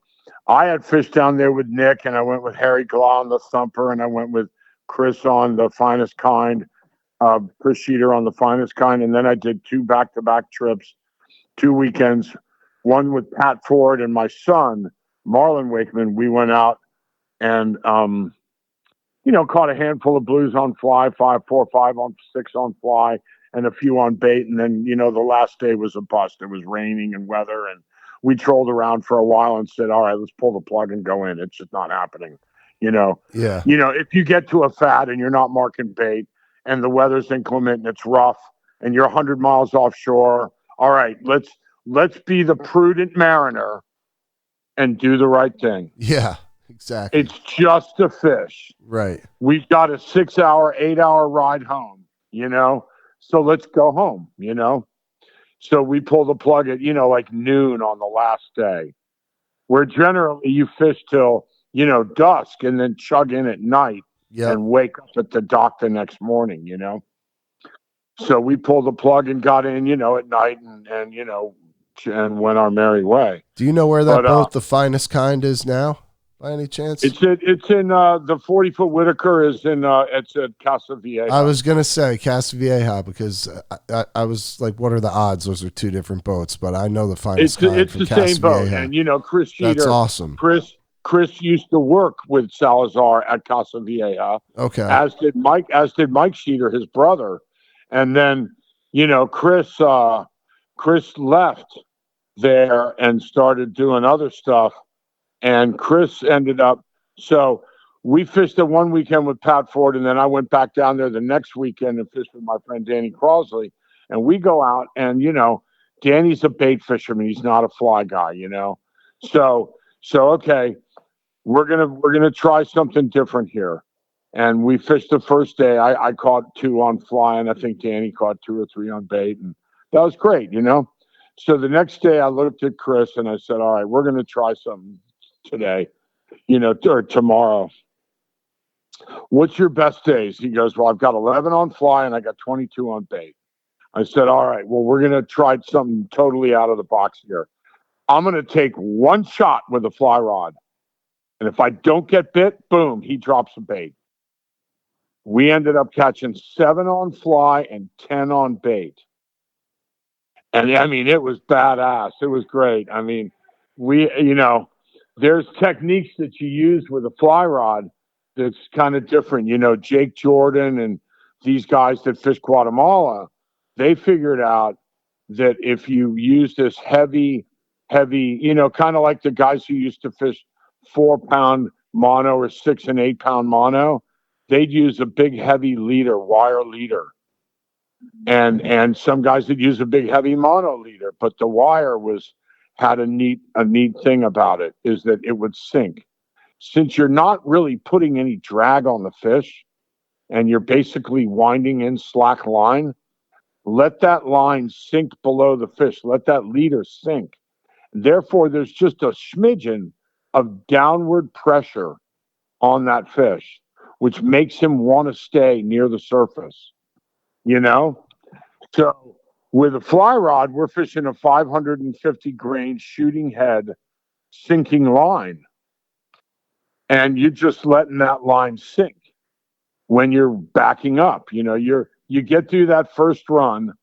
Speaker 5: I had fished down there with Nick, and I went with Harry Glaw on the Thumper, and I went with Chris on the Finest Kind, Chris Sheeter on the Finest Kind. And then I did 2 back-to-back trips, 2 weekends one with Pat Ford and my son, Marlon Wakeman. We went out and, caught a handful of blues on fly, 5, 4, 5 on 6 on fly, and a few on bait. And then, the last day was a bust. It was raining and weather. And we trolled around for a while and said, all right, let's pull the plug and go in. It's just not happening.
Speaker 4: Yeah.
Speaker 5: If you get to a fad and you're not marking bait and the weather's inclement and it's rough and you're 100 miles offshore, all right, let's be the prudent mariner and do the right thing.
Speaker 4: Yeah, exactly.
Speaker 5: It's just a fish.
Speaker 4: Right.
Speaker 5: We've got a 6-hour, 8-hour ride home, so let's go home, So we pull the plug at, like noon on the last day, where generally you fish till, dusk and then chug in at night and wake up at the dock the next morning, So we pulled the plug and got in, at night and went our merry way.
Speaker 4: Do you know where that boat, the finest kind, is now, by any chance?
Speaker 5: It's in the 40-foot Whitaker is in it's at Casa Vieja.
Speaker 4: I was gonna say Casa Vieja because I was like, what are the odds? Those are two different boats, but I know the finest kind.
Speaker 5: It's the same boat, and Chris Sheeter.
Speaker 4: That's awesome.
Speaker 5: Chris used to work with Salazar at Casa Vieja.
Speaker 4: Okay.
Speaker 5: As did Mike Sheeter, his brother, and then Chris left there and started doing other stuff. And Chris ended up, so we fished it one weekend with Pat Ford, and then I went back down there the next weekend and fished with my friend Danny Crosley. And we go out, and Danny's a bait fisherman; he's not a fly guy, So okay, we're gonna try something different here. And we fished the first day. I caught 2 on fly, and I think Danny caught 2 or 3 on bait, and that was great, So the next day, I looked at Chris and I said, "All right, we're gonna try something today, or tomorrow. What's your best days?" He goes, "Well, I've got 11 on fly and I got 22 on bait." I said, "All right, well, we're going to try something totally out of the box here. I'm going to take one shot with a fly rod. And if I don't get bit, boom, he drops a bait." We ended up catching 7 on fly and 10 on bait. And I mean, it was badass. It was great. I mean, there's techniques that you use with a fly rod that's kind of different. Jake Jordan and these guys that fish Guatemala, they figured out that if you use this heavy, kind of like the guys who used to fish 4-pound mono or 6 and 8-pound mono, they'd use a big, heavy leader, wire leader. And some guys would use a big, heavy mono leader, but the wire had a neat thing about it, is that it would sink. Since you're not really putting any drag on the fish and you're basically winding in slack line, let that line sink below the fish. Let that leader sink. Therefore, there's just a smidgen of downward pressure on that fish, which makes him want to stay near the surface, So with a fly rod, we're fishing a 550 grain shooting head sinking line. And you're just letting that line sink when you're backing up. You get through that first run,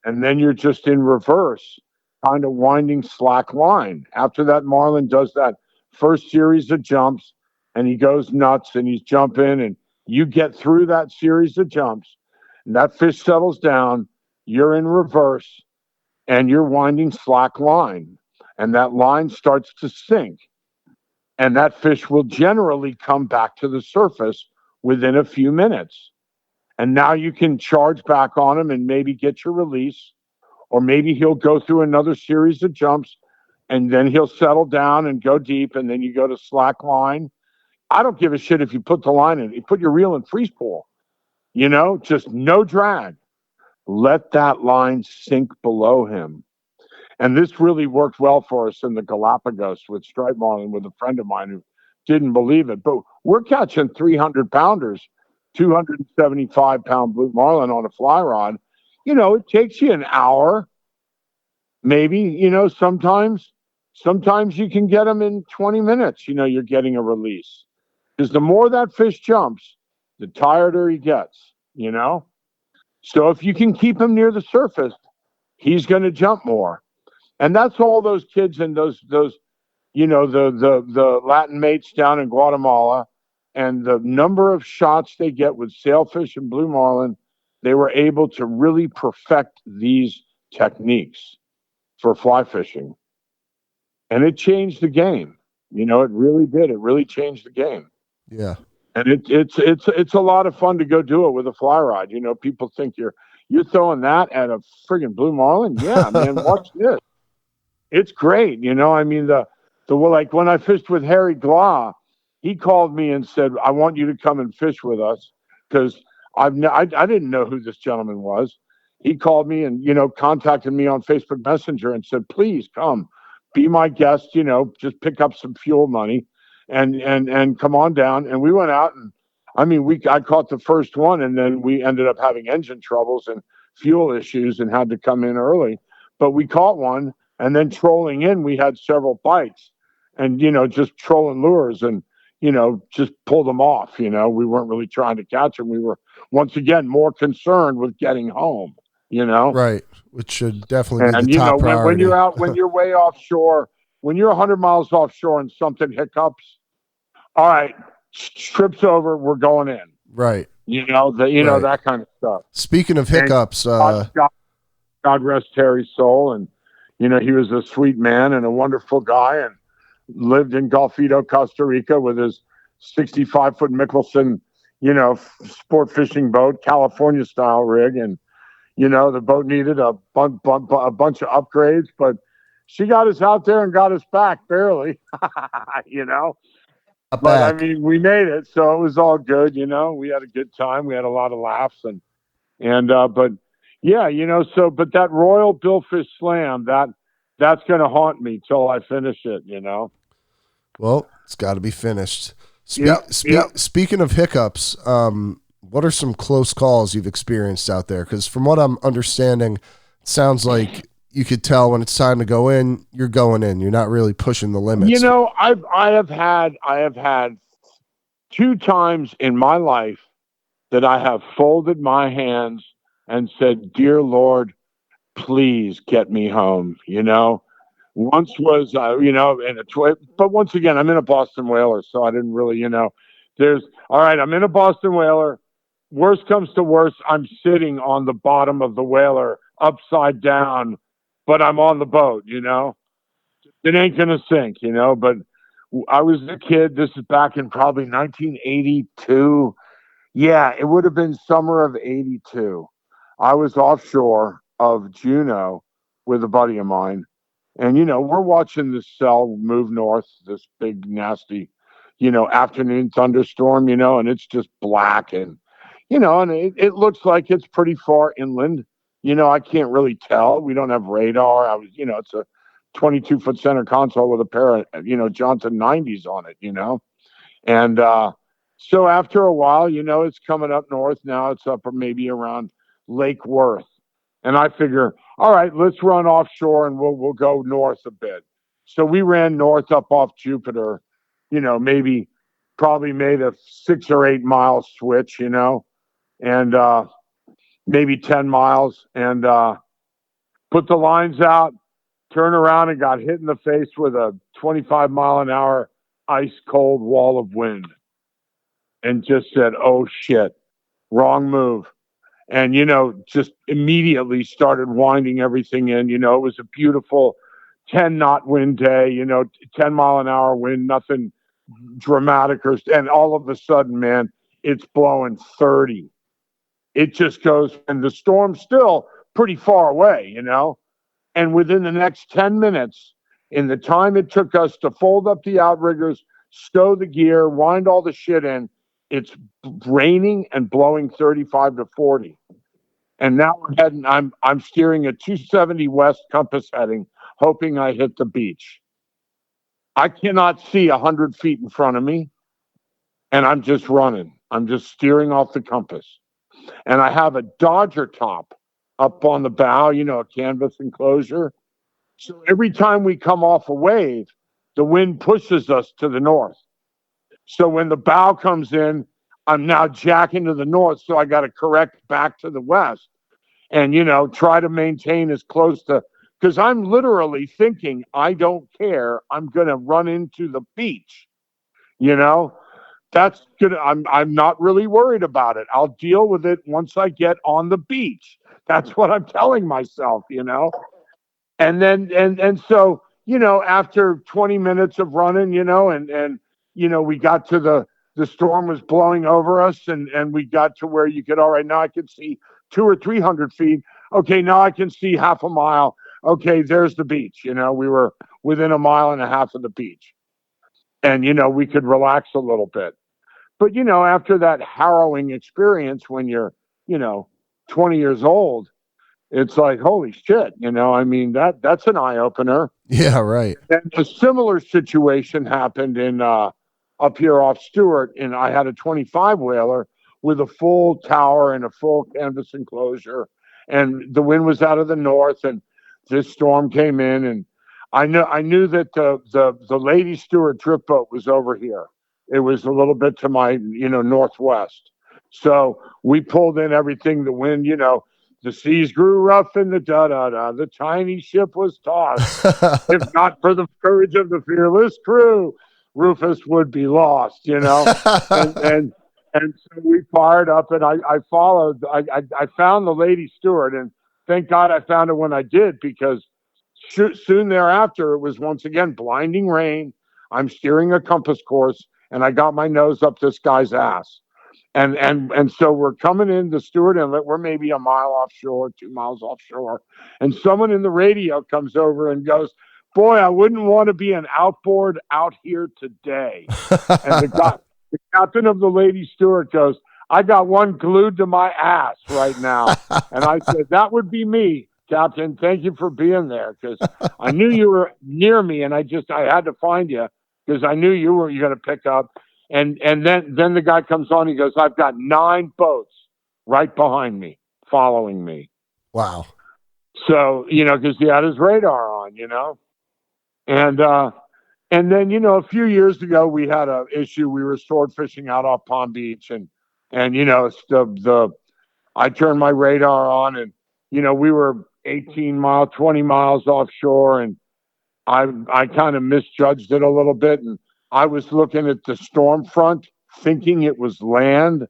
Speaker 5: and then you're just in reverse, kind of winding slack line. After that, Marlin does that first series of jumps, and he goes nuts, and he's jumping, and you get through that series of jumps, and that fish settles down. You're in reverse, and you're winding slack line, and that line starts to sink. And that fish will generally come back to the surface within a few minutes. And now you can charge back on him and maybe get your release, or maybe he'll go through another series of jumps and then he'll settle down and go deep, and then you go to slack line. I don't give a shit if you put the line in. You put your reel in freeze pool, just no drag. Let that line sink below him. And this really worked well for us in the Galapagos with striped marlin with a friend of mine who didn't believe it. But we're catching 300-pounders, 275-pound blue marlin on a fly rod. It takes you an hour, maybe, sometimes you can get them in 20 minutes, you're getting a release. Because the more that fish jumps, the tireder he gets, So if you can keep him near the surface, he's going to jump more. And that's all those kids and those the Latin mates down in Guatemala, and the number of shots they get with sailfish and blue marlin, they were able to really perfect these techniques for fly fishing, and it changed the game. It really did. It really changed the game.
Speaker 4: Yeah.
Speaker 5: And it's a lot of fun to go do it with a fly rod. People think you're throwing that at a friggin' blue marlin. Yeah, man, watch this. It's great. I mean, like when I fished with Harry Glah, he called me and said, "I want you to come and fish with us," because I didn't know who this gentleman was. He called me and contacted me on Facebook Messenger and said, "Please come, be my guest. Just pick up some fuel money, and come on down." And we went out, and I mean, I caught the first one, and then we ended up having engine troubles and fuel issues and had to come in early. But we caught one, and then trolling in, we had several bites, and just trolling lures and just pulled them off. We weren't really trying to catch them. We were once again more concerned with getting home.
Speaker 4: Right, which should definitely be
Speaker 5: And
Speaker 4: the top priority.
Speaker 5: when you're way offshore, when you're 100 miles offshore and something hiccups, all right, trips over, we're going in.
Speaker 4: Right.
Speaker 5: Right. That kind of stuff.
Speaker 4: Speaking of hiccups,
Speaker 5: God rest Terry's soul, and he was a sweet man and a wonderful guy, and lived in Golfito, Costa Rica, with his 65-foot Mickelson, sport fishing boat, California style rig, and the boat needed a bunch of upgrades, but she got us out there and got us back barely, But I mean, we made it, so it was all good. We had a good time. We had a lot of laughs, but yeah, but that Royal Billfish Slam, that's going to haunt me till I finish it.
Speaker 4: Well, it's got to be finished. Speaking of hiccups, what are some close calls you've experienced out there? Because from what I'm understanding, it sounds like you could tell when it's time to go in, you're going in. You're not really pushing the limits.
Speaker 5: I have had 2 times in my life that I have folded my hands and said, "Dear Lord, please get me home." Once was, but once again, I'm in a Boston whaler, so I didn't really, all right, I'm in a Boston whaler. Worst comes to worst, I'm sitting on the bottom of the whaler upside down, but I'm on the boat, It ain't going to sink, but I was a kid. This is back in probably 1982. Yeah, it would have been summer of 82. I was offshore of Juneau with a buddy of mine. And, we're watching the cell move north, this big, nasty, afternoon thunderstorm, and it's just black and, and it looks like it's pretty far inland. I can't really tell. We don't have radar. It's a 22-foot center console with a pair of, Johnson 90s on it, And so after a while, it's coming up north. Now it's up maybe around Lake Worth. And I figure, all right, let's run offshore and we'll go north a bit. So we ran north up off Jupiter, probably made a 6 or 8 mile switch, and maybe 10 miles, and put the lines out, turned around and got hit in the face with a 25-mile-an-hour ice cold wall of wind, and just said, "Oh shit, wrong move." And, just immediately started winding everything in. It was a beautiful 10-knot wind day, 10-mile-an-hour wind, nothing dramatic. And all of a sudden, man, it's blowing 30. It just goes, and the storm's still pretty far away, And within the next 10 minutes, in the time it took us to fold up the outriggers, stow the gear, wind all the shit in, it's raining and blowing 35 to 40. And now we're heading, I'm steering a 270 west compass heading, hoping I hit the beach. I cannot see 100 feet in front of me, and I'm just running. I'm just steering off the compass. And I have a Dodger top up on the bow, a canvas enclosure. So every time we come off a wave, the wind pushes us to the north. So when the bow comes in, I'm now jacking to the north, so I got to correct back to the west and, try to maintain as close to because I'm literally thinking, I don't care. I'm going to run into the beach. You know, that's good. I'm not really worried about it. I'll deal with it once I get on the beach. That's what I'm telling myself, And then and so, after 20 minutes of running, we got to the storm was blowing over us, and we got to where you could, all right, now I can see 200 or 300 feet. Okay, now I can see half a mile. Okay, there's the beach. We were within a mile and a half of the beach. And we could relax a little bit. But after that harrowing experience when you're, 20 years old, it's like, holy shit, I mean, that's an eye opener.
Speaker 4: Yeah, right.
Speaker 5: And a similar situation happened in up here off Stewart, and I had a 25 whaler with a full tower and a full canvas enclosure, and the wind was out of the north, and this storm came in, and I knew that the Lady Stewart trip boat was over here. It was a little bit to my northwest, so we pulled in everything. The wind, the seas grew rough and the da-da-da. The tiny ship was tossed. If not for the courage of the fearless crew, Rufus would be lost, And so we fired up, and I followed. I found the Lady Stewart, and thank God I found her when I did, because soon thereafter it was once again blinding rain. I'm steering a compass course, and I got my nose up this guy's ass. And so we're coming in the Stewart Inlet. We're maybe a mile offshore, 2 miles offshore, and someone in the radio comes over and goes, "Boy, I wouldn't want to be an outboard out here today." And the captain of the Lady Stewart goes, "I got one glued to my ass right now." And I said, "That would be me, Captain. Thank you for being there, because I knew you were near me, and I had to find you because I knew you were going to pick up." And then the guy comes on. He goes, "I've got 9 boats right behind me, following me."
Speaker 4: Wow.
Speaker 5: So because he had his radar on, and then a few years ago we had a issue. We were sword fishing out off Palm Beach, and it's the I turned my radar on, and we were 20 miles offshore, and I kind of misjudged it a little bit, and I was looking at the storm front, thinking it was land.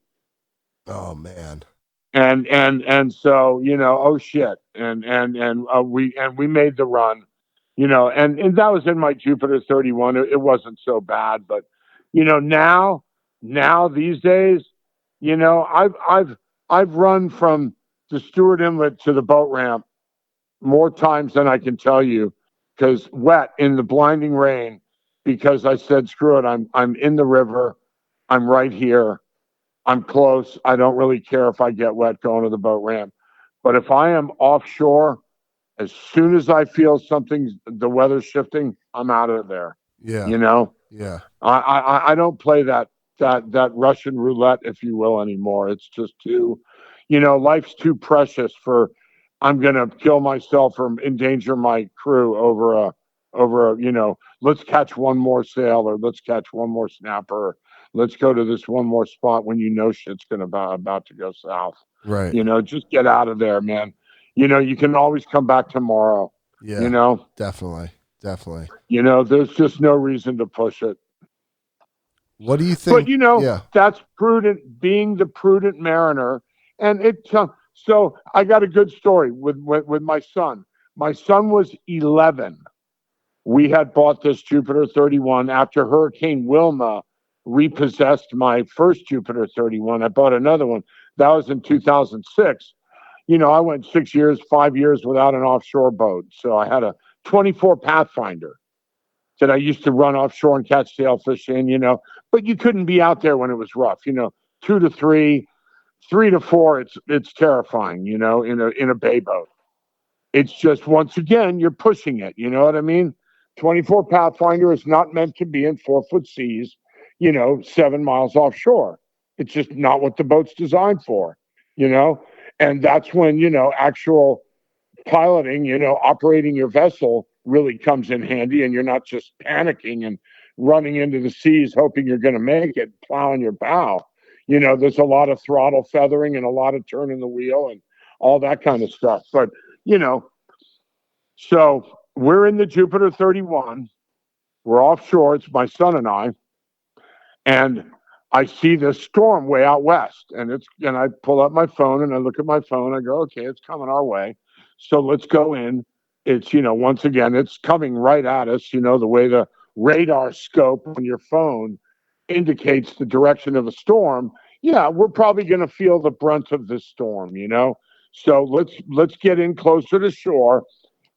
Speaker 4: Oh man.
Speaker 5: And so oh shit, and we made the run, and that was in my Jupiter 31. It wasn't so bad, but now these days, I've run from the Stewart Inlet to the boat ramp more times than I can tell you, because wet in the blinding rain, because I said, screw it, I'm in the river, I'm right here, I'm close, I don't really care if I get wet going to the boat ramp. But if I am offshore, as soon as I feel the weather's shifting, I'm out of there.
Speaker 4: Yeah. Yeah.
Speaker 5: I don't play that Russian roulette, if you will, anymore. It's just too, life's too precious for. I'm gonna kill myself or endanger my crew over a, let's catch one more sail, or let's catch one more snapper. Let's go to this one more spot when shit's about to go south.
Speaker 4: Right.
Speaker 5: Just get out of there, man. You can always come back tomorrow.
Speaker 4: Yeah. Definitely.
Speaker 5: There's just no reason to push it.
Speaker 4: What do you think?
Speaker 5: But that's prudent, being the prudent mariner. And so I got a good story with my son. My son was 11. We had bought this Jupiter 31 after Hurricane Wilma repossessed my first Jupiter 31. I bought another one. That was in 2006. I went 5 years without an offshore boat. So I had a 24 Pathfinder that I used to run offshore and catch sailfish in, but you couldn't be out there when it was rough, 2 to 3, 3 to 4. It's terrifying, in a bay boat. It's just, once again, you're pushing it. You know what I mean? 24 Pathfinder is not meant to be in 4-foot seas, 7 miles offshore. It's just not what the boat's designed for, and that's when, actual piloting, operating your vessel really comes in handy, and you're not just panicking and running into the seas hoping you're going to make it, plowing your bow. There's a lot of throttle feathering and a lot of turning the wheel and all that kind of stuff. But, So we're in the Jupiter 31. We're offshore. It's my son and I. And I see this storm way out west. And I pull up my phone and I look at my phone. I go, okay, it's coming our way. So let's go in. It's, once again, it's coming right at us, the way the radar scope on your phone indicates the direction of a storm. Yeah, we're probably going to feel the brunt of this storm. So let's get in closer to shore,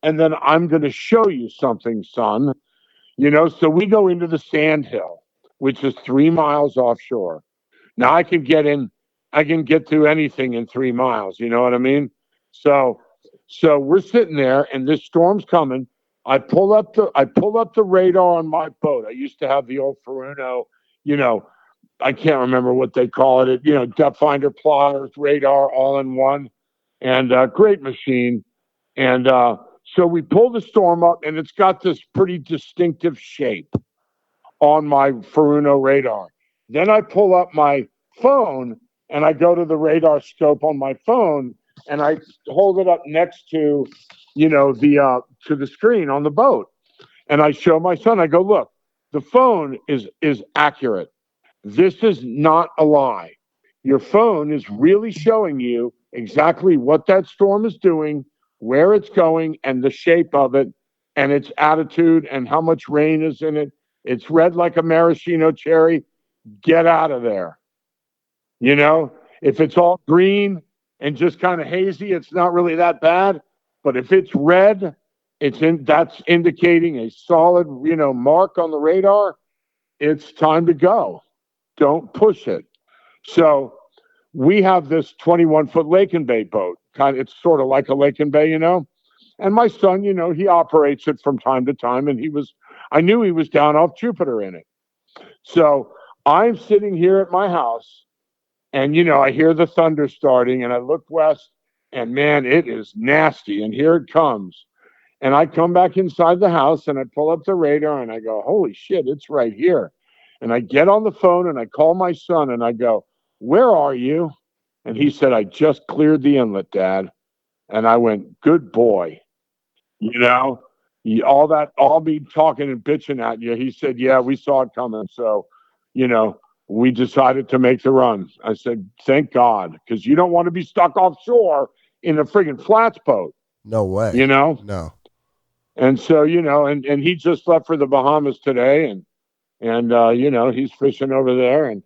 Speaker 5: and then I'm going to show you something, son. So we go into the sand hill, which is 3 miles offshore. Now I can get to anything in 3 miles. You know what I mean? So, so we're sitting there, and this storm's coming. I pull up the radar on my boat. I used to have the old Furuno, you know, I can't remember what they call it. Depth finder, plotters, radar, all in one, and great machine. And so we pull the storm up, and it's got this pretty distinctive shape on my Furuno radar. Then I pull up my phone and I go to the radar scope on my phone and I hold it up next to, to the screen on the boat. And I show my son, I go, look, the phone is accurate. This is not a lie. Your phone is really showing you exactly what that storm is doing, where it's going, and the shape of it, and its attitude, and how much rain is in it. It's red like a maraschino cherry. Get out of there. If it's all green and just kind of hazy, it's not really that bad. But if it's red, that's indicating a solid, mark on the radar. It's time to go. Don't push it. So we have this 21-foot lake and bay boat. It's sort of like a lake and bay. And my son, he operates it from time to time. And I knew he was down off Jupiter in it. So I'm sitting here at my house and, I hear the thunder starting and I look west and man, it is nasty. And here it comes. And I come back inside the house and I pull up the radar and I go, holy shit, it's right here. And I get on the phone and I call my son and I go, where are you? And he said, I just cleared the inlet, Dad. And I went, good boy. All me talking and bitching at you. He said, yeah, we saw it coming. So, we decided to make the run. I said, thank God, because you don't want to be stuck offshore in a friggin' flats boat.
Speaker 4: No way. No.
Speaker 5: And so, and he just left for the Bahamas today and he's fishing over there and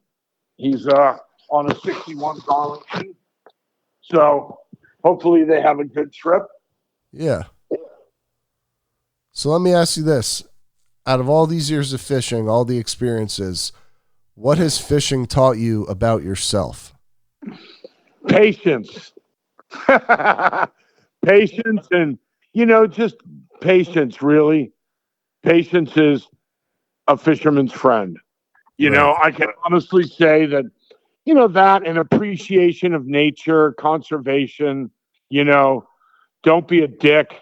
Speaker 5: he's on a 61 Darlington. So hopefully they have a good trip.
Speaker 4: Yeah. So let me ask you this. Out of all these years of fishing, all the experiences, what has fishing taught you about yourself?
Speaker 5: Patience. Patience and, just patience, really. Patience is a fisherman's friend.
Speaker 4: Right.
Speaker 5: I can honestly say that, that and appreciation of nature, conservation, don't be a dick.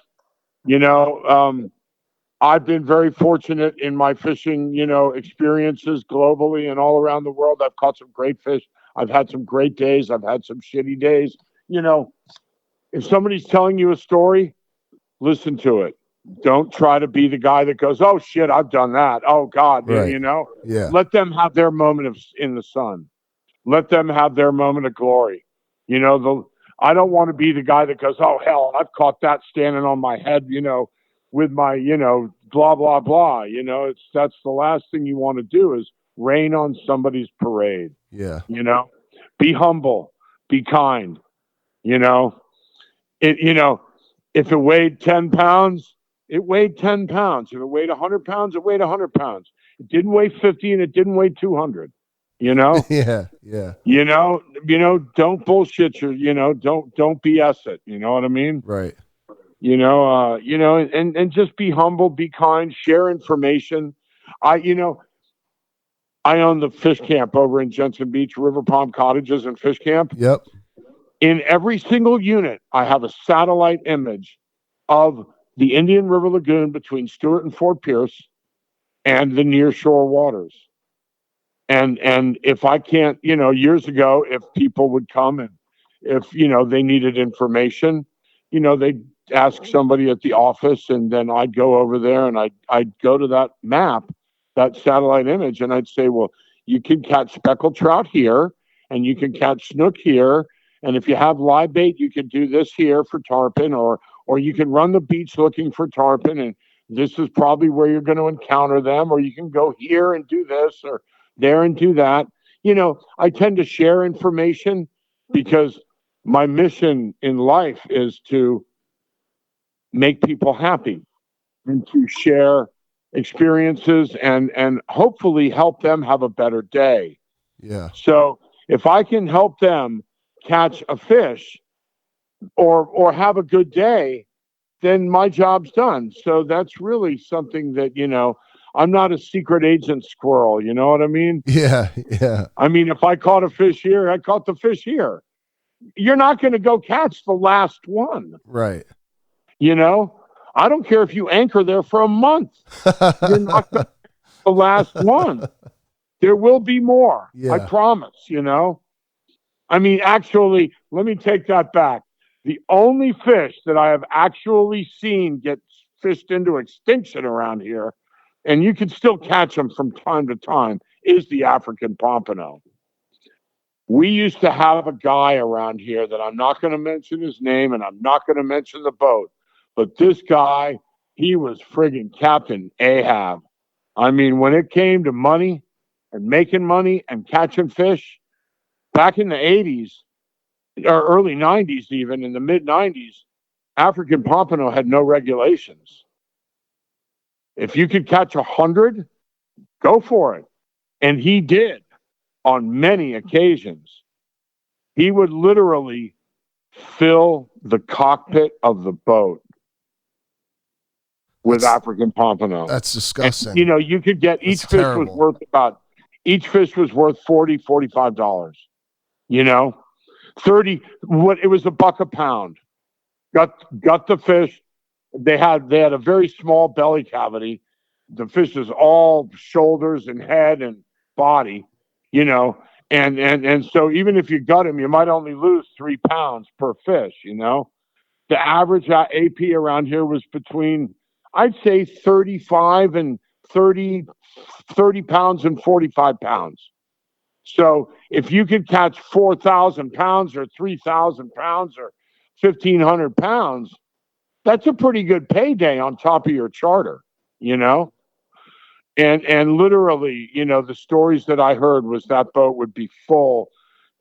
Speaker 5: I've been very fortunate in my fishing, experiences globally and all around the world. I've caught some great fish. I've had some great days. I've had some shitty days. If somebody's telling you a story, listen to it. Don't try to be the guy that goes, oh shit, I've done that. Oh God,
Speaker 4: Right. Yeah.
Speaker 5: Let them have their moment in the sun. Let them have their moment of glory. I don't want to be the guy that goes, oh hell, I've caught that standing on my head, with my, blah blah blah. That's the last thing you want to do is rain on somebody's parade.
Speaker 4: Yeah.
Speaker 5: Be humble, be kind. If it weighed 10 pounds, it weighed 10 pounds. If it weighed 100 pounds, it weighed 100 pounds. It didn't weigh 50 and it didn't weigh 200.
Speaker 4: Yeah. Yeah.
Speaker 5: Don't bullshit don't BS it. You know what I mean?
Speaker 4: Right.
Speaker 5: And just be humble, be kind, share information. I own the fish camp over in Jensen Beach, River Palm Cottages and Fish Camp.
Speaker 4: Yep.
Speaker 5: In every single unit, I have a satellite image of the Indian River Lagoon between Stewart and Fort Pierce and the nearshore waters. And if I can't, years ago, if people would come and if, they needed information, ask somebody at the office, and then I'd go over there and I'd go to that map, that satellite image, and I'd say, well, you can catch speckled trout here, and you can catch snook here, and if you have live bait, you can do this here for tarpon, or you can run the beach looking for tarpon, and this is probably where you're going to encounter them, or you can go here and do this, or there and do that. I tend to share information because my mission in life is to make people happy and to share experiences and hopefully help them have a better day.
Speaker 4: Yeah.
Speaker 5: So if I can help them catch a fish or have a good day, then my job's done. So that's really something that, I'm not a secret agent squirrel. You know what I mean?
Speaker 4: Yeah. Yeah.
Speaker 5: I mean, if I caught a fish here, I caught the fish here. You're not going to go catch the last one.
Speaker 4: Right.
Speaker 5: I don't care if you anchor there for a month. You're not going to catch the last one. There will be more.
Speaker 4: Yeah.
Speaker 5: I promise, I mean, actually, let me take that back. The only fish that I have actually seen get fished into extinction around here, and you can still catch them from time to time, is the African pompano. We used to have a guy around here that I'm not going to mention his name, and I'm not going to mention the boat, but this guy, he was friggin' Captain Ahab. I mean, when it came to money and making money and catching fish, back in the 80s, or early 90s, even in the mid 90s, African pompano had no regulations. If you could catch 100, go for it. And he did on many occasions. He would literally fill the cockpit of the boat with African pompano.
Speaker 4: That's disgusting.
Speaker 5: And, you could get each fish was worth $40, $45. 30, it was $1 a pound. Got the fish. They had a very small belly cavity. The fish is all shoulders and head and body, and so even if you got him, you might only lose 3 pounds per fish. The average AP around here was between, I'd say, 35 and 30 pounds and 45 pounds. So if you could catch 4,000 pounds or 3,000 pounds or 1,500 pounds, that's a pretty good payday on top of your charter, And literally, the stories that I heard was that boat would be full,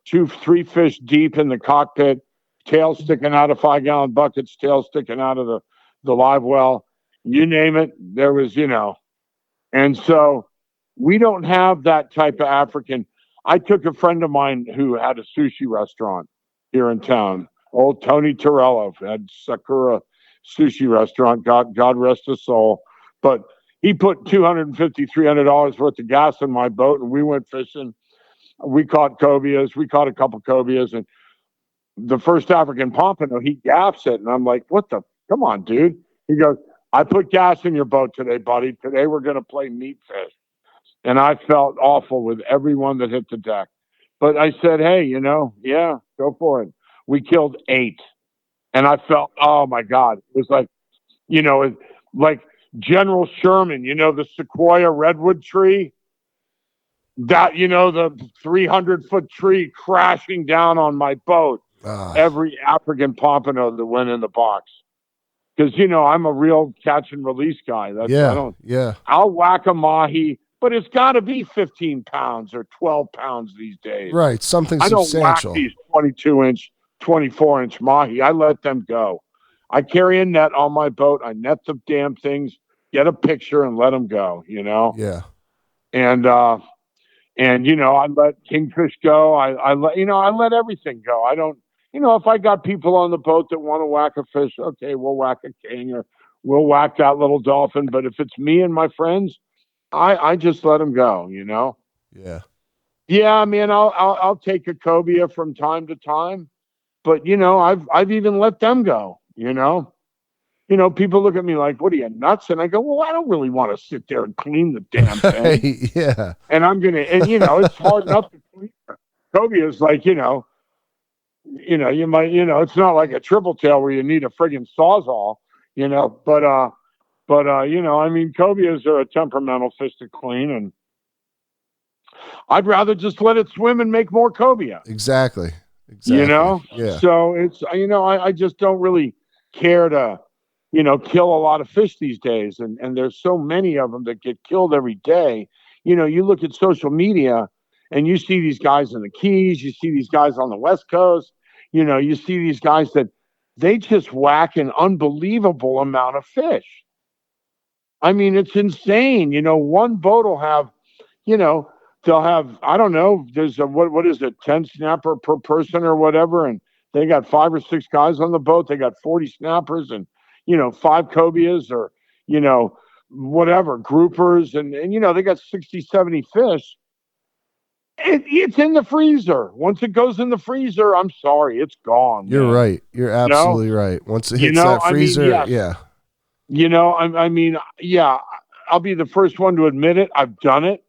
Speaker 5: 3 fish deep in the cockpit, tail sticking out of 5-gallon buckets, tail sticking out of the live well, you name it. There was, and so we don't have that type of African. I took a friend of mine who had a sushi restaurant here in town, old Tony Torello, had Sakura sushi restaurant, God rest his soul. But he put $250, $300 worth of gas in my boat, and we went fishing. We caught cobias. We caught a couple cobias, and the first African pompano, he gaps it, and I'm like, come on, dude. He goes, I put gas in your boat today, buddy. Today we're going to play meat fish. And I felt awful with everyone that hit the deck. But I said, hey, yeah, go for it. We killed 8. And I felt, oh, my God. It was like, like General Sherman, the Sequoia redwood tree. That, the 300-foot tree crashing down on my boat. Every African pompano that went in the box. Because, I'm a real catch and release guy. I'll whack a mahi, but it's got to be 15 pounds or 12 pounds these days.
Speaker 4: Right, something substantial.
Speaker 5: I don't whack these 22-inch, 24-inch mahi. I let them go. I carry a net on my boat. I net the damn things, get a picture, and let them go,
Speaker 4: Yeah.
Speaker 5: And I let kingfish go. I let everything go. I don't, if I got people on the boat that want to whack a fish, okay, we'll whack a king or we'll whack that little dolphin. But if it's me and my friends, I just let them go,
Speaker 4: Yeah.
Speaker 5: Yeah, I mean, I'll take a cobia from time to time, but I've even let them go, people look at me like, what are you, nuts? And I go, well, I don't really want to sit there and clean the damn thing.
Speaker 4: Yeah.
Speaker 5: And it's hard enough to clean. Cobia is like, you might, it's not like a triple tail where you need a friggin' sawzall, I mean, cobias are a temperamental fish to clean, and I'd rather just let it swim and make more cobia.
Speaker 4: Exactly. Yeah.
Speaker 5: So it's, I just don't really care to, kill a lot of fish these days. And there's so many of them that get killed every day. You look at social media and you see these guys in the Keys, you see these guys on the West Coast, you see these guys that they just whack an unbelievable amount of fish. I mean, it's insane. One boat will have, you know, they'll have, I don't know, there's a, what is it, 10 snapper per person or whatever. And they got 5 or 6 guys on the boat. They got 40 snappers and, 5 cobias or, whatever, groupers. And they got 60, 70 fish. It's in the freezer. Once it goes in the freezer, I'm sorry, it's gone.
Speaker 4: You're
Speaker 5: man.
Speaker 4: right. You're absolutely right. Once it hits that freezer,
Speaker 5: I mean, yes. Yeah, I'll be the first one to admit it. I've done it.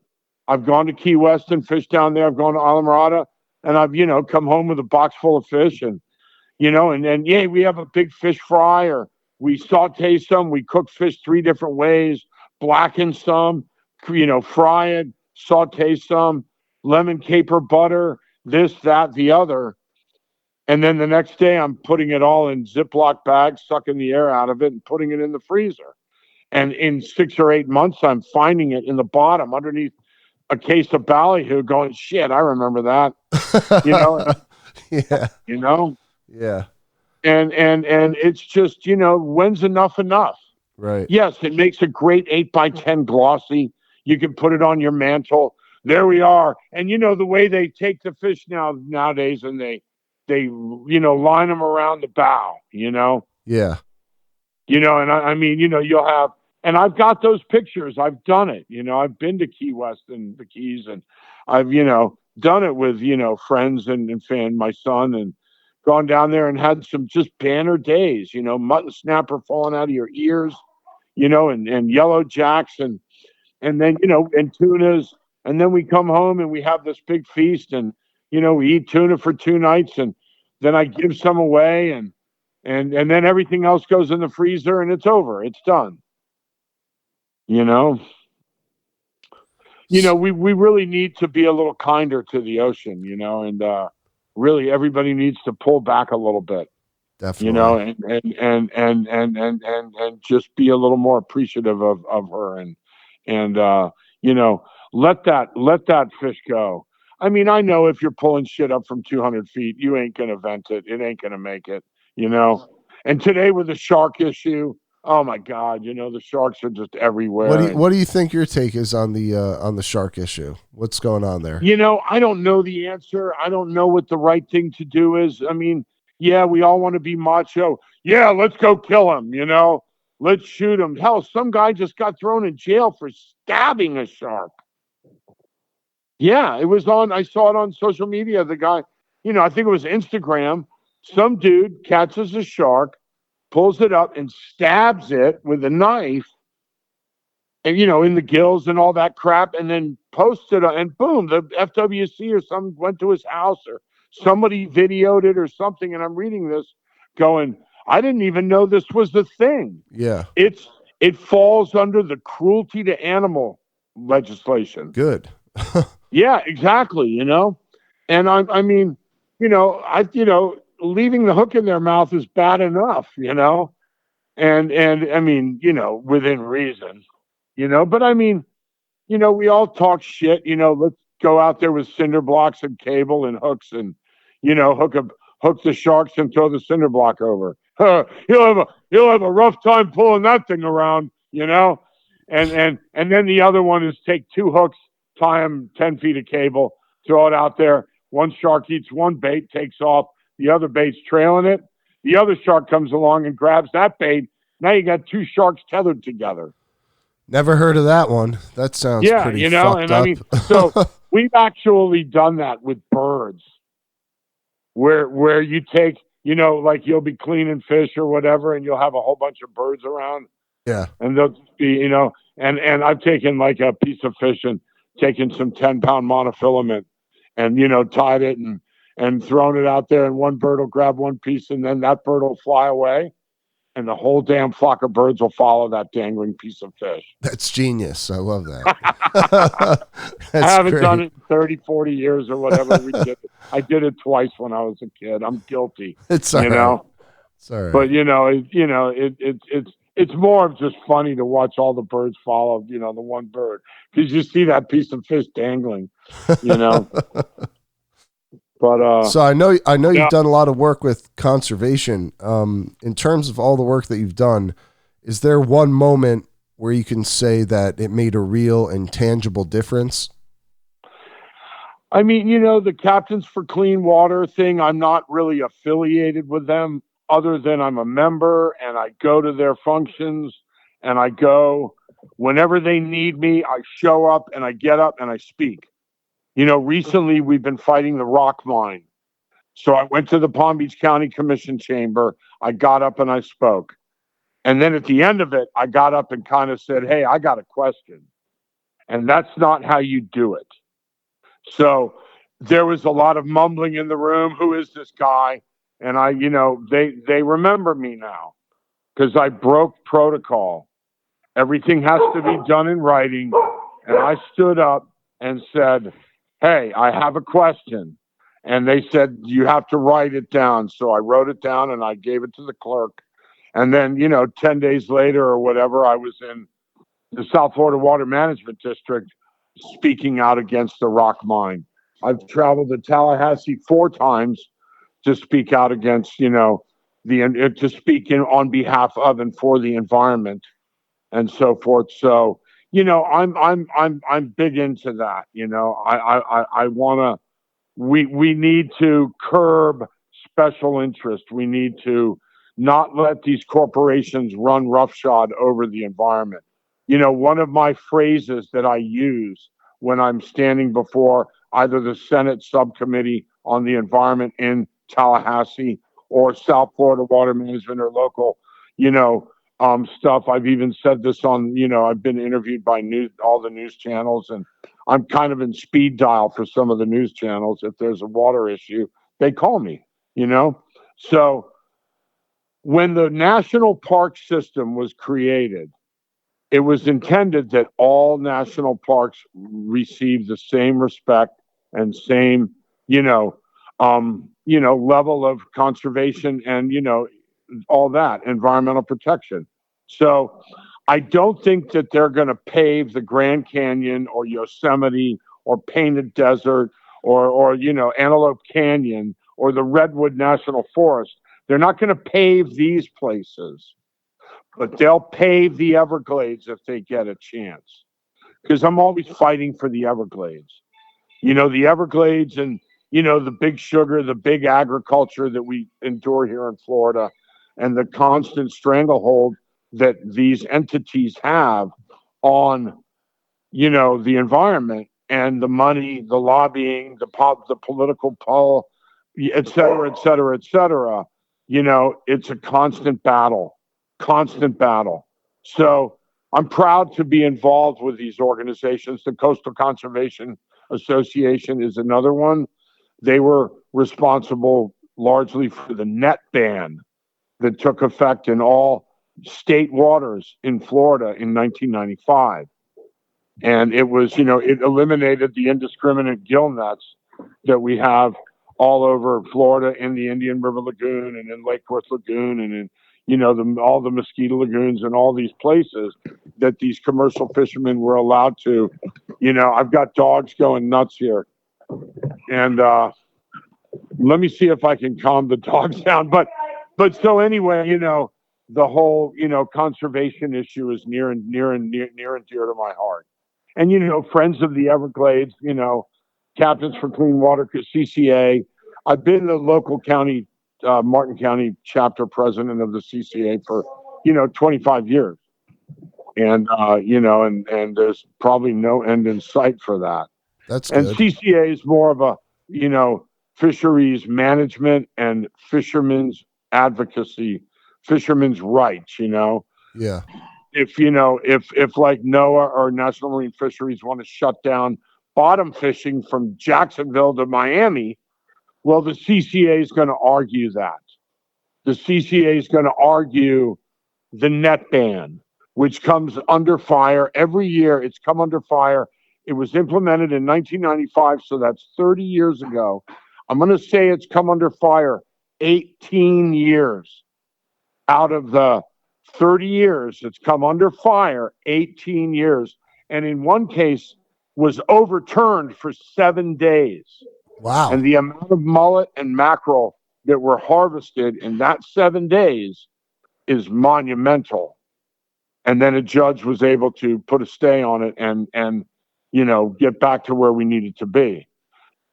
Speaker 5: I've gone to Key West and fished down there. I've gone to Islamorada, and I've, come home with a box full of fish. And, yeah, we have a big fish fry, or we saute some. We cook fish 3 different ways, blacken some, fry it, saute some, lemon caper butter, this, that, the other. And then the next day, I'm putting it all in Ziploc bags, sucking the air out of it, and putting it in the freezer. And in 6 or 8 months, I'm finding it in the bottom underneath a case of ballyhoo, going, shit, I remember that.
Speaker 4: Yeah. Yeah.
Speaker 5: And it's just, when's enough?
Speaker 4: Right.
Speaker 5: Yes, it makes a great 8x10 glossy. You can put it on your mantle. There we are. And the way they take the fish nowadays, and they line them around the bow.
Speaker 4: Yeah.
Speaker 5: And I mean, you'll have, and I've got those pictures. I've done it. I've been to Key West and the Keys, and I've, done it with, friends and my son, and gone down there and had some just banner days, mutton snapper falling out of your ears, and yellow jacks, and then, and tunas. And then we come home and we have this big feast, and, we eat tuna for 2 nights, and then I give some away, and then everything else goes in the freezer, and it's over. It's done. We really need to be a little kinder to the ocean, and really everybody needs to pull back a little bit.
Speaker 4: Definitely.
Speaker 5: And just be a little more appreciative of her, and let that fish go. I mean, I know if you're pulling shit up from 200 feet, you ain't gonna vent it. It ain't gonna make it. And today with the shark issue, oh my God, the sharks are just everywhere.
Speaker 4: What do you think your take is on the shark issue? What's going on there?
Speaker 5: I don't know the answer. I don't know what the right thing to do is. I mean, yeah, we all want to be macho. Yeah, let's go kill him, let's shoot him. Hell, some guy just got thrown in jail for stabbing a shark. Yeah, I saw it on social media. The guy, I think it was Instagram. Some dude catches a shark, pulls it up and stabs it with a knife, and, in the gills and all that crap, and then posts it, and boom, the FWC or some went to his house, or somebody videoed it or something. And I'm reading this going, I didn't even know this was the thing.
Speaker 4: Yeah.
Speaker 5: It falls under the cruelty to animal legislation.
Speaker 4: Good.
Speaker 5: Yeah, exactly. And I mean, leaving the hook in their mouth is bad enough, and I mean, within reason, but I mean, we all talk shit, let's go out there with cinder blocks and cable and hooks, and, hook the sharks and throw the cinder block over. He'll have a rough time pulling that thing around, and then the other one is take 2 hooks, tie them 10 feet of cable, throw it out there. One shark eats one bait, takes off. The other bait's trailing it. The other shark comes along and grabs that bait. Now you got 2 sharks tethered together.
Speaker 4: Never heard of that one. That sounds pretty fucked
Speaker 5: and
Speaker 4: up.
Speaker 5: I mean, so we've actually done that with birds, where you take, like you'll be cleaning fish or whatever, and you'll have a whole bunch of birds around.
Speaker 4: Yeah.
Speaker 5: And they'll just be, and I've taken like a piece of fish and taken some 10-pound monofilament and, tied it and throwing it out there, and one bird will grab one piece, and then that bird will fly away, and the whole damn flock of birds will follow that dangling piece of fish.
Speaker 4: That's genius. I love that.
Speaker 5: I
Speaker 4: That's
Speaker 5: haven't
Speaker 4: great.
Speaker 5: done it in 30, 40 years or whatever we did it. I did it twice when I was a kid. I'm guilty.
Speaker 4: It's all
Speaker 5: you
Speaker 4: right.
Speaker 5: know?
Speaker 4: It's all right.
Speaker 5: But it's more of just funny to watch all the birds follow, the one bird, because you see that piece of fish dangling, But
Speaker 4: so I know
Speaker 5: yeah.
Speaker 4: you've done a lot of work with conservation. In terms of all the work that you've done, is there one moment where you can say that it made a real and tangible difference?
Speaker 5: I mean, the Captains for Clean Water thing, I'm not really affiliated with them other than I'm a member, and I go to their functions, and I go whenever they need me. I show up and I get up and I speak. Recently we've been fighting the rock mine. So I went to the Palm Beach County Commission chamber. I got up and I spoke. And then at the end of it, I got up and kind of said, hey, I got a question. And that's not how you do it. So there was a lot of mumbling in the room. Who is this guy? And they remember me now because I broke protocol. Everything has to be done in writing. And I stood up and said, hey, I have a question. And they said, you have to write it down. So I wrote it down and I gave it to the clerk. And then, 10 days later or whatever, I was in the South Florida Water Management District speaking out against the rock mine. I've traveled to Tallahassee 4 times to speak out against, to speak on behalf of and for the environment and so forth. So, I'm big into that. I want to. We need to curb special interest. We need to not let these corporations run roughshod over the environment. One of my phrases that I use when I'm standing before either the Senate subcommittee on the environment in Tallahassee or South Florida Water Management or local, stuff. I've even said this on, I've been interviewed by all the news channels, and I'm kind of in speed dial for some of the news channels. If there's a water issue, they call me, So when the national park system was created, it was intended that all national parks receive the same respect and same, level of conservation and, all that environmental protection. So I don't think that they're going to pave the Grand Canyon or Yosemite or Painted Desert or Antelope Canyon or the Redwood National Forest. They're not going to pave these places, but they'll pave the Everglades if they get a chance. Because I'm always fighting for the Everglades. The Everglades and, the big sugar, the big agriculture that we endure here in Florida, and the constant stranglehold that these entities have on, the environment and the money, the lobbying, the political pull, et cetera, et cetera, et cetera. It's a constant battle, constant battle. So I'm proud to be involved with these organizations. The Coastal Conservation Association is another one. They were responsible largely for the net ban that took effect in all state waters in Florida in 1995. And it was, it eliminated the indiscriminate gill nets that we have all over Florida in the Indian River Lagoon and in Lake Worth Lagoon and in, all the Mosquito Lagoons and all these places that these commercial fishermen were allowed to, I've got dogs going nuts here. And let me see if I can calm the dogs down. But so anyway, the whole, conservation issue is near and dear to my heart. And, Friends of the Everglades, Captains for Clean Water, CCA. I've been the local county, Martin County chapter president of the CCA for, 25 years. And, and there's probably no end in sight for that.
Speaker 4: That's
Speaker 5: and
Speaker 4: good.
Speaker 5: CCA is more of a, fisheries management and fishermen's advocacy, fishermen's rights,
Speaker 4: Yeah.
Speaker 5: If like NOAA or National Marine Fisheries want to shut down bottom fishing from Jacksonville to Miami, Well, the CCA is going to argue that. The CCA is going to argue the net ban, which comes under fire every year. It's come under fire. It was implemented in 1995, so that's 30 years ago. I'm going to say it's come under fire 18 years out of the 30 years. It's come under fire 18 years. And in one case was overturned for 7 days.
Speaker 4: Wow.
Speaker 5: And the amount of mullet and mackerel that were harvested in that 7 days is monumental. And then a judge was able to put a stay on it and get back to where we needed to be.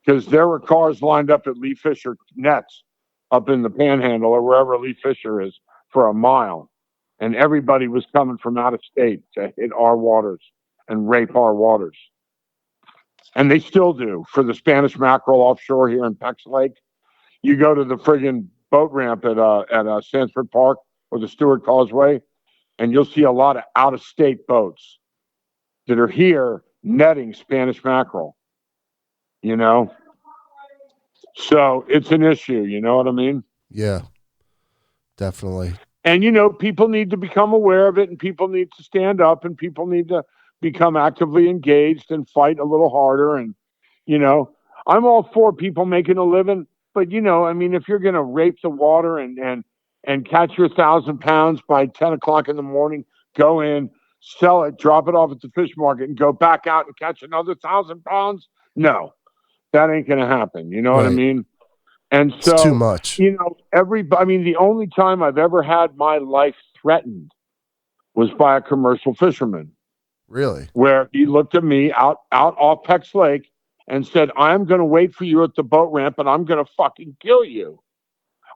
Speaker 5: Because there were cars lined up at Lee Fisher nets up in the Panhandle or wherever Lee Fisher is for a mile. And everybody was coming from out of state to hit our waters and rape our waters. And they still do for the Spanish mackerel offshore here in Peck's Lake. You go to the friggin' boat ramp at Sanford Park or the Stewart Causeway, and you'll see a lot of out-of-state boats that are here netting Spanish mackerel, So it's an issue, you know what I mean?
Speaker 4: Yeah, definitely.
Speaker 5: And, people need to become aware of it, and people need to stand up, and people need to become actively engaged and fight a little harder. And, I'm all for people making a living, but, if you're going to rape the water and catch your 1,000 pounds by 10 o'clock in the morning, go in, sell it, drop it off at the fish market, and go back out and catch another 1,000 pounds. No, that ain't going to happen. You know what I mean? And so,
Speaker 4: it's too much.
Speaker 5: The only time I've ever had my life threatened was by a commercial fisherman.
Speaker 4: Really?
Speaker 5: Where he looked at me out off Peck's Lake and said, I'm going to wait for you at the boat ramp and I'm going to fucking kill you.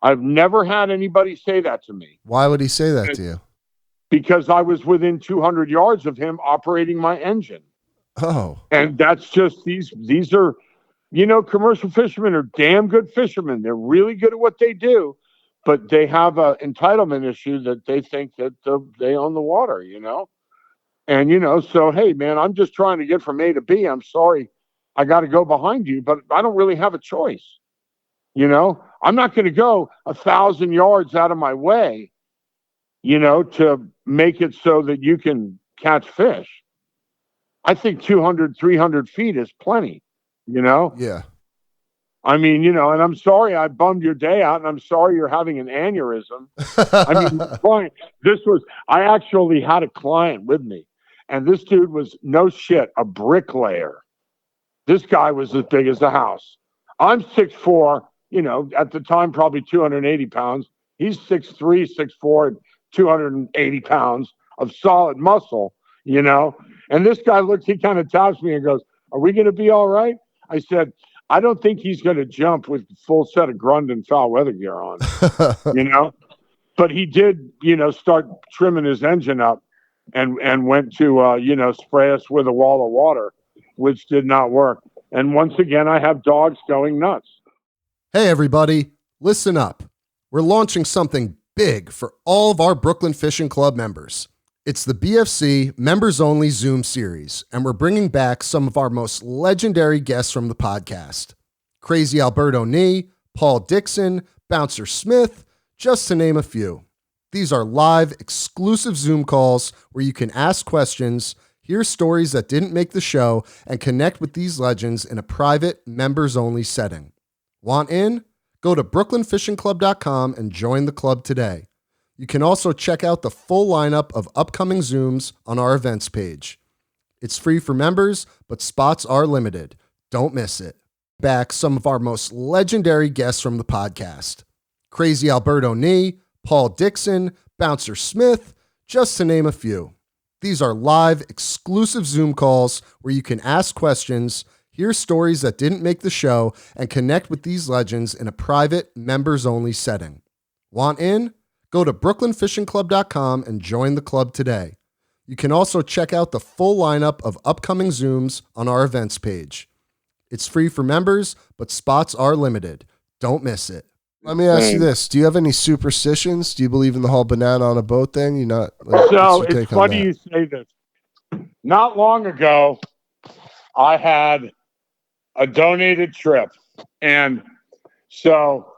Speaker 5: I've never had anybody say that to me.
Speaker 4: Why would he say that to you?
Speaker 5: Because I was within 200 yards of him operating my engine.
Speaker 4: Oh.
Speaker 5: And that's just, these are, commercial fishermen are damn good fishermen. They're really good at what they do, but they have an entitlement issue that they think that they own the water, And, so, hey, man, I'm just trying to get from A to B. I'm sorry I got to go behind you, but I don't really have a choice. I'm not going to go 1,000 yards out of my way, to make it so that you can catch fish. I think 200, 300 feet is plenty,
Speaker 4: Yeah.
Speaker 5: And I'm sorry I bummed your day out, and I'm sorry you're having an aneurysm. I actually had a client with me, and this dude was, no shit, a bricklayer. This guy was as big as the house. I'm 6'4", at the time, probably 280 pounds. He's 6'3", 6'4", 280 pounds of solid muscle, And this guy he kind of taps me and goes, are we going to be all right? I said, I don't think he's going to jump with full set of Grund and foul weather gear on, But he did, start trimming his engine up and went to, spray us with a wall of water, which did not work. And once again, I have dogs going nuts.
Speaker 4: Hey, everybody, listen up. We're launching something big for all of our Brooklyn Fishing Club members. It's the BFC Members Only Zoom series, and we're bringing back some of our most legendary guests from the podcast. Crazy Alberto Nee, Paul Dixon, Bouncer Smith, just to name a few. These are live, exclusive Zoom calls where you can ask questions, hear stories that didn't make the show, and connect with these legends in a private, members-only setting. Want in? Go to brooklynfishingclub.com and join the club today. You can also check out the full lineup of upcoming Zooms on our events page. It's free for members, but spots are limited. Don't miss it. Back some of our most legendary guests from the podcast. Crazy Alberto Nee, Paul Dixon, Bouncer Smith, just to name a few. These are live, exclusive Zoom calls where you can ask questions, hear stories that didn't make the show, and connect with these legends in a private, members-only setting. Want in? Go to brooklynfishingclub.com and join the club today. You can also check out the full lineup of upcoming Zooms on our events page. It's free for members, but spots are limited. Don't miss it. Let me ask you this. Do you have any superstitions? Do you believe in the whole banana on a boat thing? You're not.
Speaker 5: So it's funny you say this. Not long ago, I had a donated trip, and So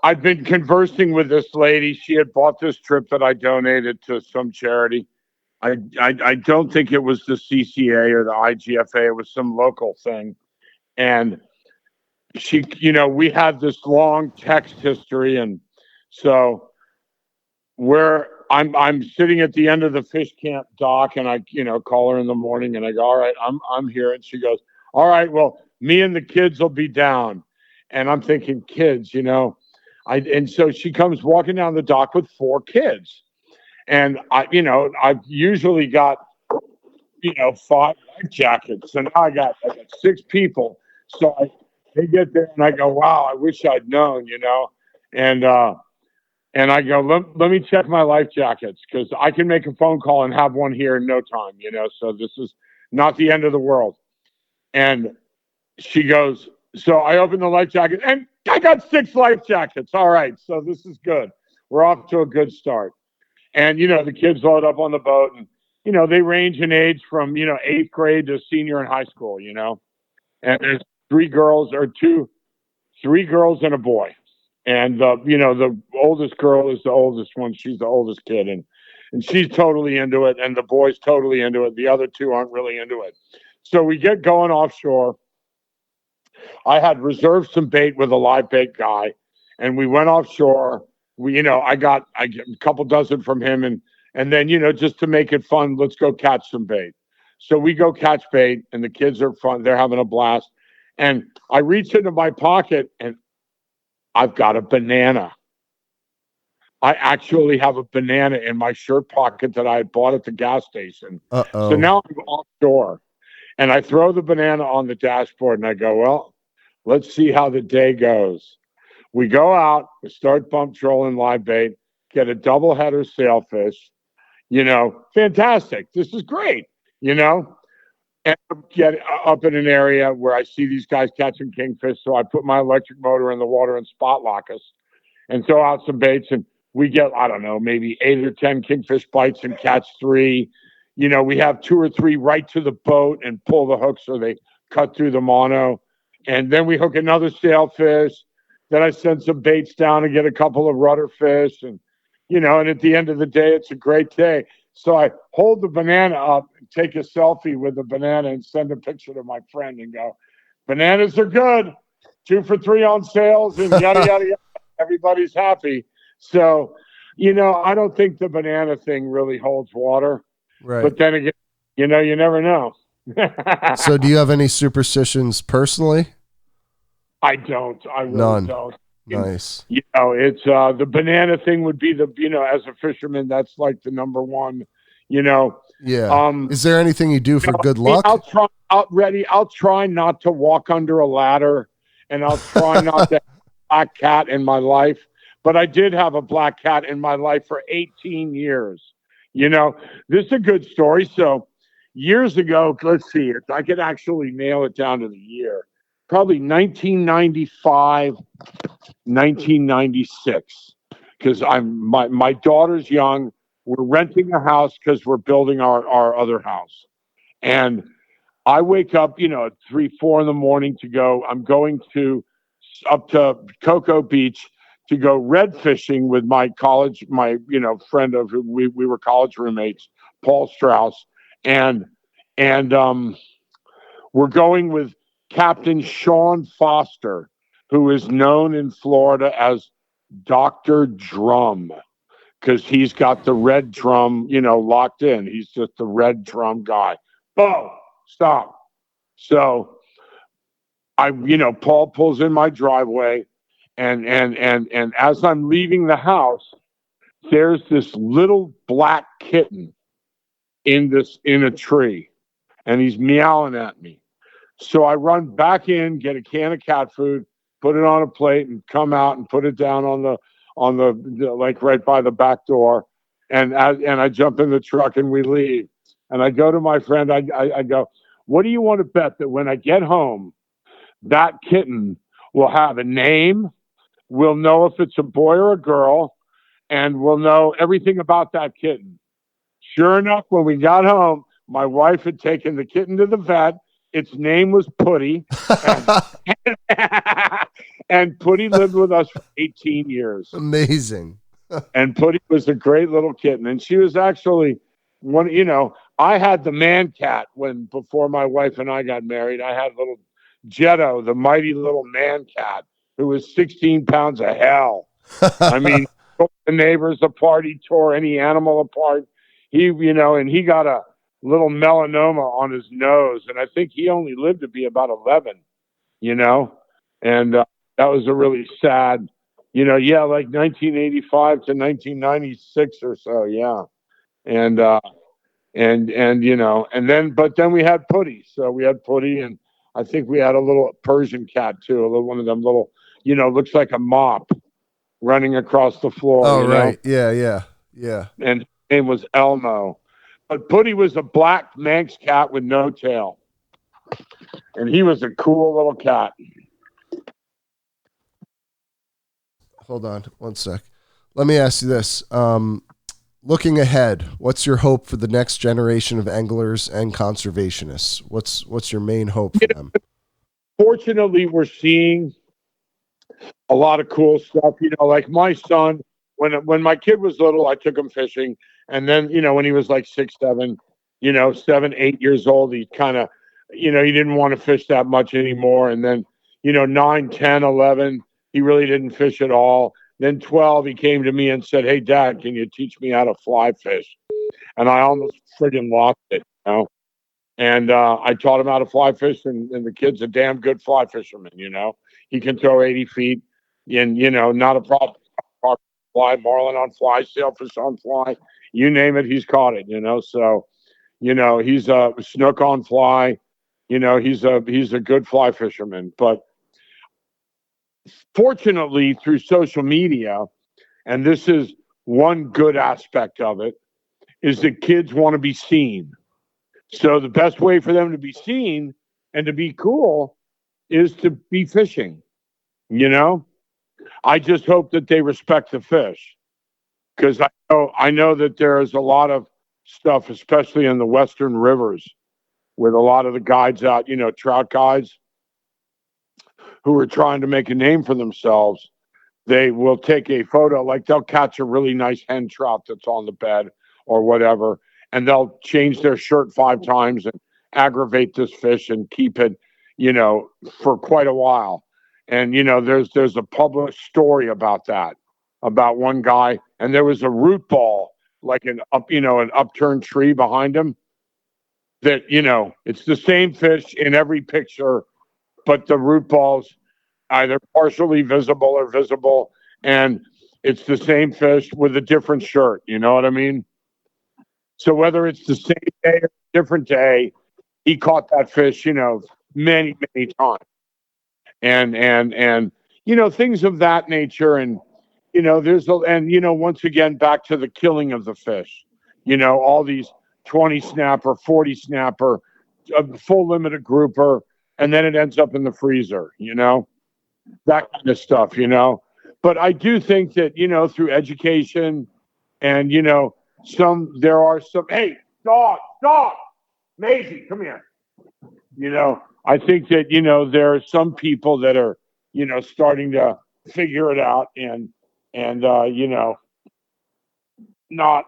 Speaker 5: I've been conversing with this lady. She had bought this trip that I donated to some charity. I don't think it was the CCA or the IGFA. It was some local thing. And she, we had this long text history. And so I'm sitting at the end of the fish camp dock, and I, call her in the morning, and I go, all right, I'm here. And she goes, all right, well, me and the kids will be down. And I'm thinking, kids, and so she comes walking down the dock with 4 kids. And I've usually got, 5 life jackets. So now I got 6 people. So they get there, and I go, wow, I wish I'd known, and, and I go, let me check my life jackets, because I can make a phone call and have one here in no time, so this is not the end of the world. And she goes, so I open the life jacket, and I got 6 life jackets. All right, so this is good. We're off to a good start. And, the kids load up on the boat, and, they range in age from, 8th grade to senior in high school, and there's 3 girls and a boy. And, the oldest girl is the oldest one. She's the oldest kid. And she's totally into it. And the boy's totally into it. The other 2 aren't really into it. So we get going offshore. I had reserved some bait with a live bait guy, and we went offshore. I got a couple dozen from him. And then, just to make it fun, let's go catch some bait. So we go catch bait, and the kids are fun. They're having a blast. And I reach into my pocket, and I've got a banana. I actually have a banana in my shirt pocket that I had bought at the gas station.
Speaker 4: Uh-oh.
Speaker 5: So now I'm offshore, and I throw the banana on the dashboard, and I go, well, let's see how the day goes. We go out, we start bump trolling live bait, get a double header sailfish, fantastic. This is great, and get up in an area where I see these guys catching kingfish. So I put my electric motor in the water and spot lock us and throw out some baits. And we get, I don't know, maybe 8 or 10 kingfish bites and catch 3. We have 2 or 3 right to the boat and pull the hook so they cut through the mono. And then we hook another sailfish. Then I send some baits down and get a couple of rudder fish. And, and at the end of the day, it's a great day. So I hold the banana up and take a selfie with the banana and send a picture to my friend and go, bananas are good. 2 for $3 on sales and yada, yada, yada. Everybody's happy. So, I don't think the banana thing really holds water.
Speaker 4: Right.
Speaker 5: But then again, you never know.
Speaker 4: So do you have any superstitions personally?
Speaker 5: I don't. I really
Speaker 4: None.
Speaker 5: don't.
Speaker 4: Nice.
Speaker 5: It's the banana thing would be as a fisherman, that's like the number one,
Speaker 4: Yeah. Is there anything you do for good luck?
Speaker 5: I'll try not to walk under a ladder, and I'll try not to have a black cat in my life. But I did have a black cat in my life for 18 years. This is a good story. So years ago, let's see, if I could actually nail it down to the year, probably 1995, 1996, because my daughter's young. We're renting a house because we're building our other house. And I wake up, at 3, 4 in the morning to go. I'm going up to Cocoa Beach to go red fishing with my friend of who we were college roommates, Paul Strauss. And we're going with Captain Sean Foster, who is known in Florida as Dr. Drum, because he's got the red drum, locked in. He's just the red drum guy. Oh, stop. So Paul pulls in my driveway, and as I'm leaving the house, there's this little black kitten in a tree, and he's meowing at me. So I run back in, get a can of cat food, put it on a plate, and come out and put it down on the like right by the back door, and I jump in the truck and we leave. And I go to my friend. I go, what do you want to bet that when I get home, that kitten will have a name, we'll know if it's a boy or a girl, and we'll know everything about that kitten. Sure enough, when we got home, my wife had taken the kitten to the vet. Its name was Putty, and And Putty lived with us for 18 years.
Speaker 4: Amazing.
Speaker 5: And Putty was a great little kitten. And she was actually one, I had the man cat before my wife and I got married. I had little Jetto, the mighty little man cat, who was 16 pounds of hell. I mean, tore the neighbors apart. He tore any animal apart. And he got a little melanoma on his nose. And I think he only lived to be about 11, and that was a really sad, like 1985 to 1996 or so. Yeah. And, but then we had Putty. So we had Putty, and I think we had a little Persian cat too, one of them little, looks like a mop running across the floor.
Speaker 4: Oh, right. Yeah.
Speaker 5: And his name was Elmo. But Putty was a black Manx cat with no tail. And he was a cool little cat.
Speaker 4: Hold on one sec. Let me ask you this. Looking ahead, what's your hope for the next generation of anglers and conservationists? What's your main hope for them?
Speaker 5: Fortunately, we're seeing a lot of cool stuff. Like my son, when my kid was little, I took him fishing. And then, when he was like 6, 7, 7, 8 years old, he kind of, he didn't want to fish that much anymore. And then, 9, 10, 11, he really didn't fish at all. Then 12, he came to me and said, "Hey, Dad, can you teach me how to fly fish?" And I almost friggin' lost it, And I taught him how to fly fish, and the kid's a damn good fly fisherman, He can throw 80 feet, and, not a problem. Fly, marlin on fly, sailfish on fly, you name it, he's caught it, So, he's a snook on fly, he's a good fly fisherman. But fortunately, through social media, and this is one good aspect of it, is that kids want to be seen. So the best way for them to be seen and to be cool is to be fishing. I just hope that they respect the fish, because I know that there is a lot of stuff, especially in the western rivers, with a lot of the guides out, trout guides who are trying to make a name for themselves. They will take a photo, like they'll catch a really nice hen trout that's on the bed or whatever, and they'll change their shirt 5 times and aggravate this fish and keep it, for quite a while. And, there's a published story about that, about one guy, and there was a root ball, like an upturned tree behind him, that, it's the same fish in every picture, but the root ball's either partially visible or visible, and it's the same fish with a different shirt. You know what I mean? So whether it's the same day or different day, he caught that fish, many, many times. And things of that nature. And, once again, back to the killing of the fish, all these 20 snapper, 40 snapper, full limited grouper, and then it ends up in the freezer, that kind of stuff, But I do think that, through education and, there are some, hey, dog, Maisie, come here. I think that, there are some people that are, starting to figure it out and not,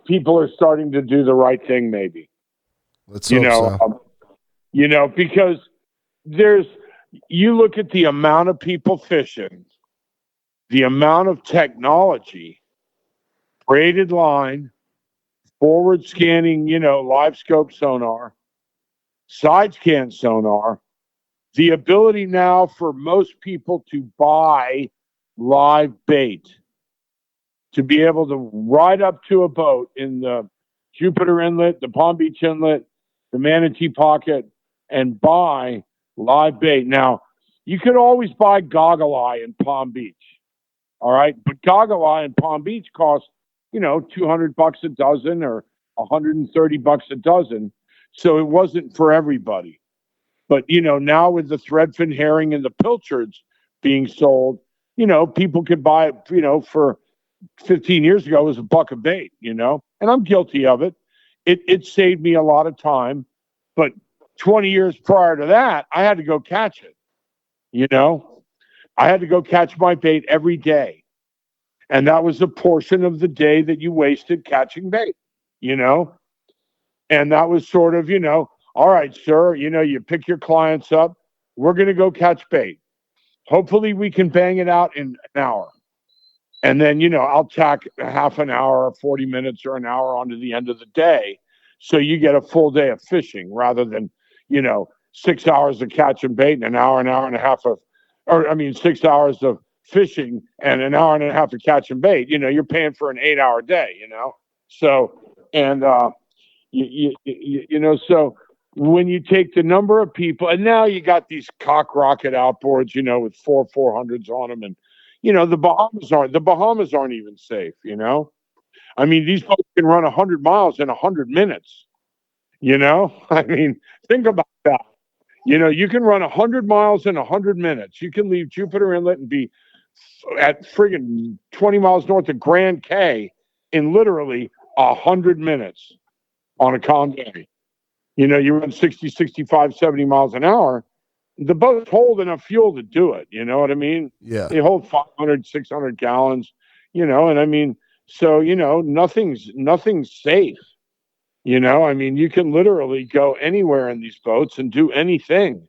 Speaker 5: people are starting to do the right thing, maybe.
Speaker 4: Let's hope so.
Speaker 5: Because you look at the amount of people fishing, the amount of technology, braided line, forward scanning, live scope sonar, side scan sonar, the ability now for most people to buy live bait, to be able to ride up to a boat in the Jupiter Inlet, the Palm Beach Inlet, the Manatee Pocket, and buy live bait. Now, you could always buy goggle eye in Palm Beach, all right? But goggle eye in Palm Beach costs, $200 a dozen or $130 a dozen. So it wasn't for everybody. But, now with the threadfin herring and the pilchards being sold, people could buy it, for 15 years ago, it was $1 a bait, And I'm guilty of it. It saved me a lot of time. But 20 years prior to that, I had to go catch it. You know, I had to go catch my bait every day. And that was a portion of the day that you wasted catching bait, you know? And that was sort of, all right, sir, you pick your clients up. We're going to go catch bait. Hopefully we can bang it out in an hour. And then, I'll tack a half an hour, 40 minutes or an hour onto the end of the day. So you get a full day of fishing rather than, 6 hours of catching bait and an hour and a half of, 6 hours of fishing and an hour and a half of catching bait. You're paying for an 8-hour day, So, and, so when you take the number of people, and now you got these cock rocket outboards, with 400s on them, and the Bahamas aren't even safe. These boats can run 100 miles in 100 minutes. Think about that. You can run 100 miles in 100 minutes. You can leave Jupiter Inlet and be at friggin' 20 miles north of Grand Cay in literally 100 minutes on a calm day. You run 60, 65, 70 miles an hour. The boats hold enough fuel to do it. You know what I mean?
Speaker 4: Yeah.
Speaker 5: They hold 500, 600 gallons, so, nothing's safe. You can literally go anywhere in these boats and do anything.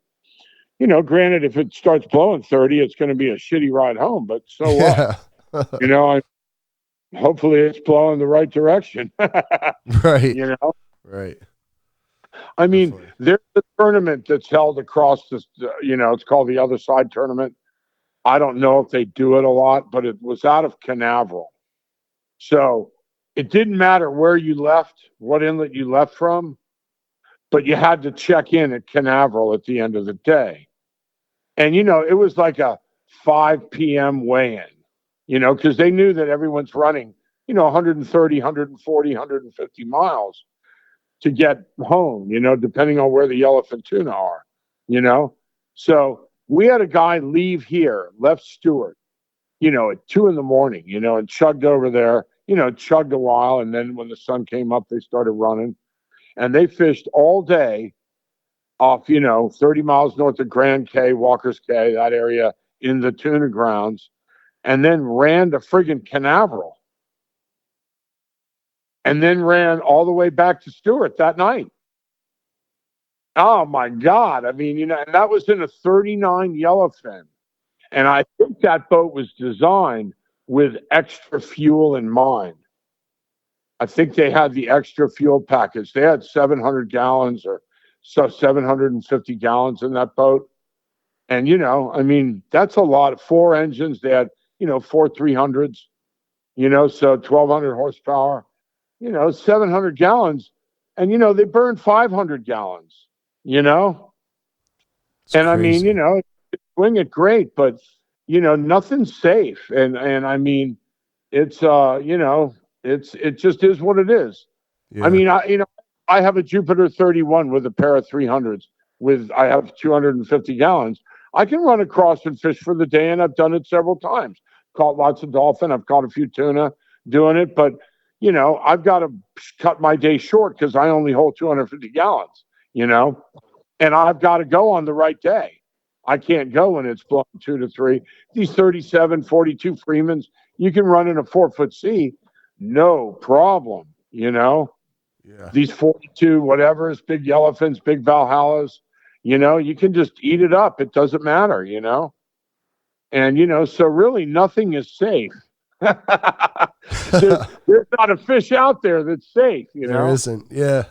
Speaker 5: Granted, if it starts blowing 30, it's going to be a shitty ride home, but so what? Hopefully it's blowing the right direction.
Speaker 4: Right. Right.
Speaker 5: Definitely. There's a tournament that's held across this, it's called the Other Side Tournament. I don't know if they do it a lot, but it was out of Canaveral. So it didn't matter where you left, what inlet you left from, but you had to check in at Canaveral at the end of the day. And, it was like a 5 p.m. weigh-in, because they knew that everyone's running, 130, 140, 150 miles to get home, depending on where the yellowfin tuna are, So we had a guy leave here, left Stewart, at 2 a.m, and chugged over there, chugged a while. And then when the sun came up, they started running. And they fished all day off, 30 miles north of Grand Cay, Walker's Cay, that area in the tuna grounds, and then ran to friggin' Canaveral. And then ran all the way back to Stewart that night. Oh my God. And that was in a 39 yellowfin. And I think that boat was designed with extra fuel in mind. I think they had the extra fuel package. They had 700 gallons or so 750 gallons in that boat. And, that's a lot of 4 engines. They had, 4 300s, so 1,200 horsepower, 700 gallons. And, they burned 500 gallons,
Speaker 4: It's
Speaker 5: and
Speaker 4: crazy.
Speaker 5: swing it great, but, nothing's safe. And it's, it just is what it is.
Speaker 4: Yeah.
Speaker 5: I have a Jupiter 31 with a pair of 300s I have 250 gallons. I can run across and fish for the day, and I've done it several times. Caught lots of dolphin. I've caught a few tuna doing it, but I've got to cut my day short because I only hold 250 gallons, and I've got to go on the right day. I can't go when it's blowing 2 to 3. These 37, 42 Freemans, you can run in a 4-foot sea, no problem,
Speaker 4: Yeah.
Speaker 5: These 42 whatever's, big yellowfins, big Valhallas, you can just eat it up. It doesn't matter, And, so really nothing is safe. There's not a fish out there that's safe,
Speaker 4: There isn't. Yeah.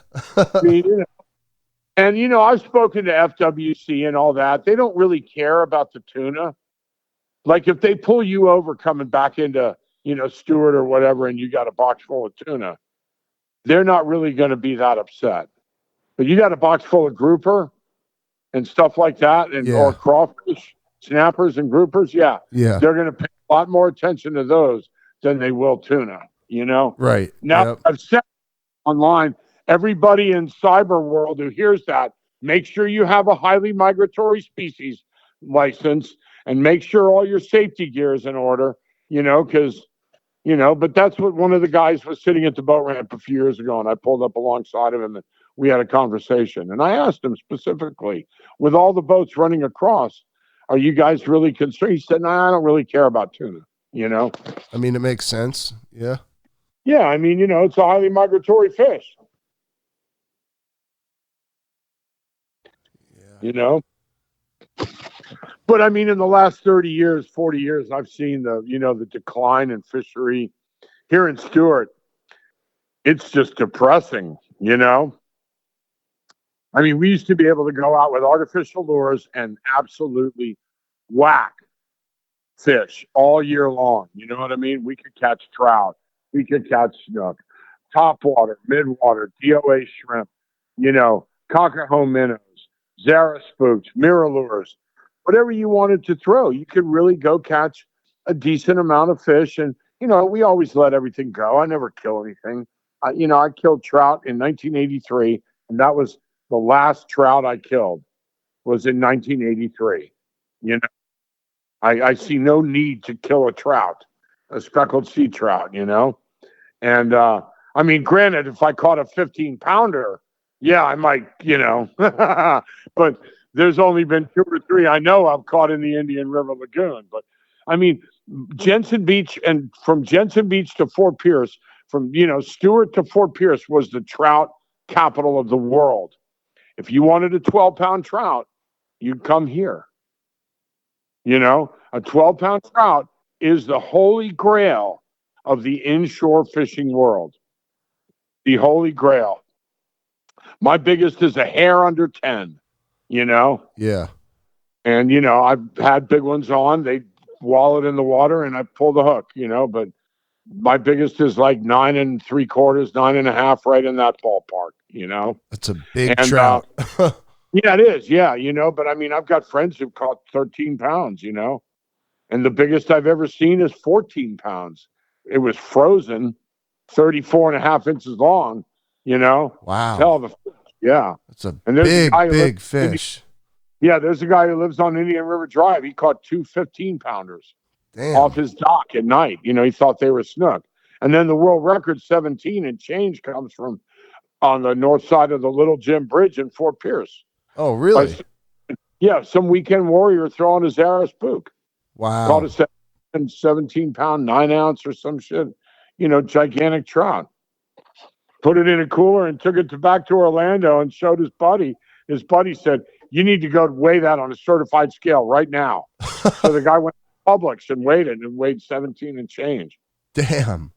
Speaker 5: And, I've spoken to FWC and all that. They don't really care about the tuna. Like if they pull you over coming back into, Stewart or whatever, and you got a box full of tuna, they're not really going to be that upset. But you got a box full of grouper and stuff like that, or crawfish, snappers and groupers,
Speaker 4: Yeah.
Speaker 5: they're going to pay a lot more attention to those than they will tuna,
Speaker 4: Right.
Speaker 5: Now,
Speaker 4: Yep.
Speaker 5: I've said online, everybody in cyber world who hears that, make sure you have a highly migratory species license and make sure all your safety gear is in order, because, but that's what one of the guys was sitting at the boat ramp a few years ago, and I pulled up alongside of him, and we had a conversation. And I asked him specifically, with all the boats running across, are you guys really concerned? He said, no, I don't really care about tuna, you know?
Speaker 4: I mean, it makes sense. Yeah.
Speaker 5: Yeah, I mean, it's a highly migratory fish,
Speaker 4: Yeah.
Speaker 5: But I mean, in the last 30 years, 40 years, I've seen the decline in fishery here in Stewart. It's just depressing. I mean, we used to be able to go out with artificial lures and absolutely whack fish all year long. You know what I mean? We could catch trout, we could catch snook, topwater, midwater, DOA shrimp, cockahome minnows, Zara spooks, mirror lures, whatever you wanted to throw. You could really go catch a decent amount of fish. And, we always let everything go. I never kill anything. I killed trout in 1983, and that was the last trout I killed was in 1983. You know, I see no need to kill a trout, a speckled sea trout. And I mean, granted, if I caught a 15-pounder, yeah, I might, but there's only been 2 or 3 I know I've caught in the Indian River Lagoon. But I mean, Jensen Beach, and from Jensen Beach to Fort Pierce, from Stewart to Fort Pierce was the trout capital of the world. If you wanted a 12-pound trout, you'd come here. A 12-pound trout is the holy grail of the inshore fishing world. The holy grail. My biggest is a hair under 10,
Speaker 4: Yeah.
Speaker 5: And, I've had big ones on. They wall it in the water and I pull the hook, but my biggest is like 9 3/4, 9.5, right in that ballpark.
Speaker 4: That's a big trout.
Speaker 5: Yeah, it is. Yeah. But I mean, I've got friends who've caught 13 pounds, and the biggest I've ever seen is 14 pounds. It was frozen, 34.5 inches long,
Speaker 4: Wow.
Speaker 5: Hell of a fish. Yeah.
Speaker 4: That's a
Speaker 5: And there's
Speaker 4: big fish.
Speaker 5: There's a guy who lives on Indian River Drive. He caught 2 15-pounders
Speaker 4: Damn.
Speaker 5: off his dock at night. He thought they were snook. And then the world record 17 and change comes from on the north side of the Little Jim Bridge in Fort Pierce.
Speaker 4: Oh, really?
Speaker 5: Some weekend warrior throwing a Zara spook.
Speaker 4: Wow.
Speaker 5: Caught a 17-pound, 9-ounce or some shit, gigantic trout. Put it in a cooler and took it back to Orlando and showed his buddy. His buddy said, you need to go weigh that on a certified scale right now. So the guy went to Publix and weighed it and weighed 17 and change.
Speaker 4: Damn.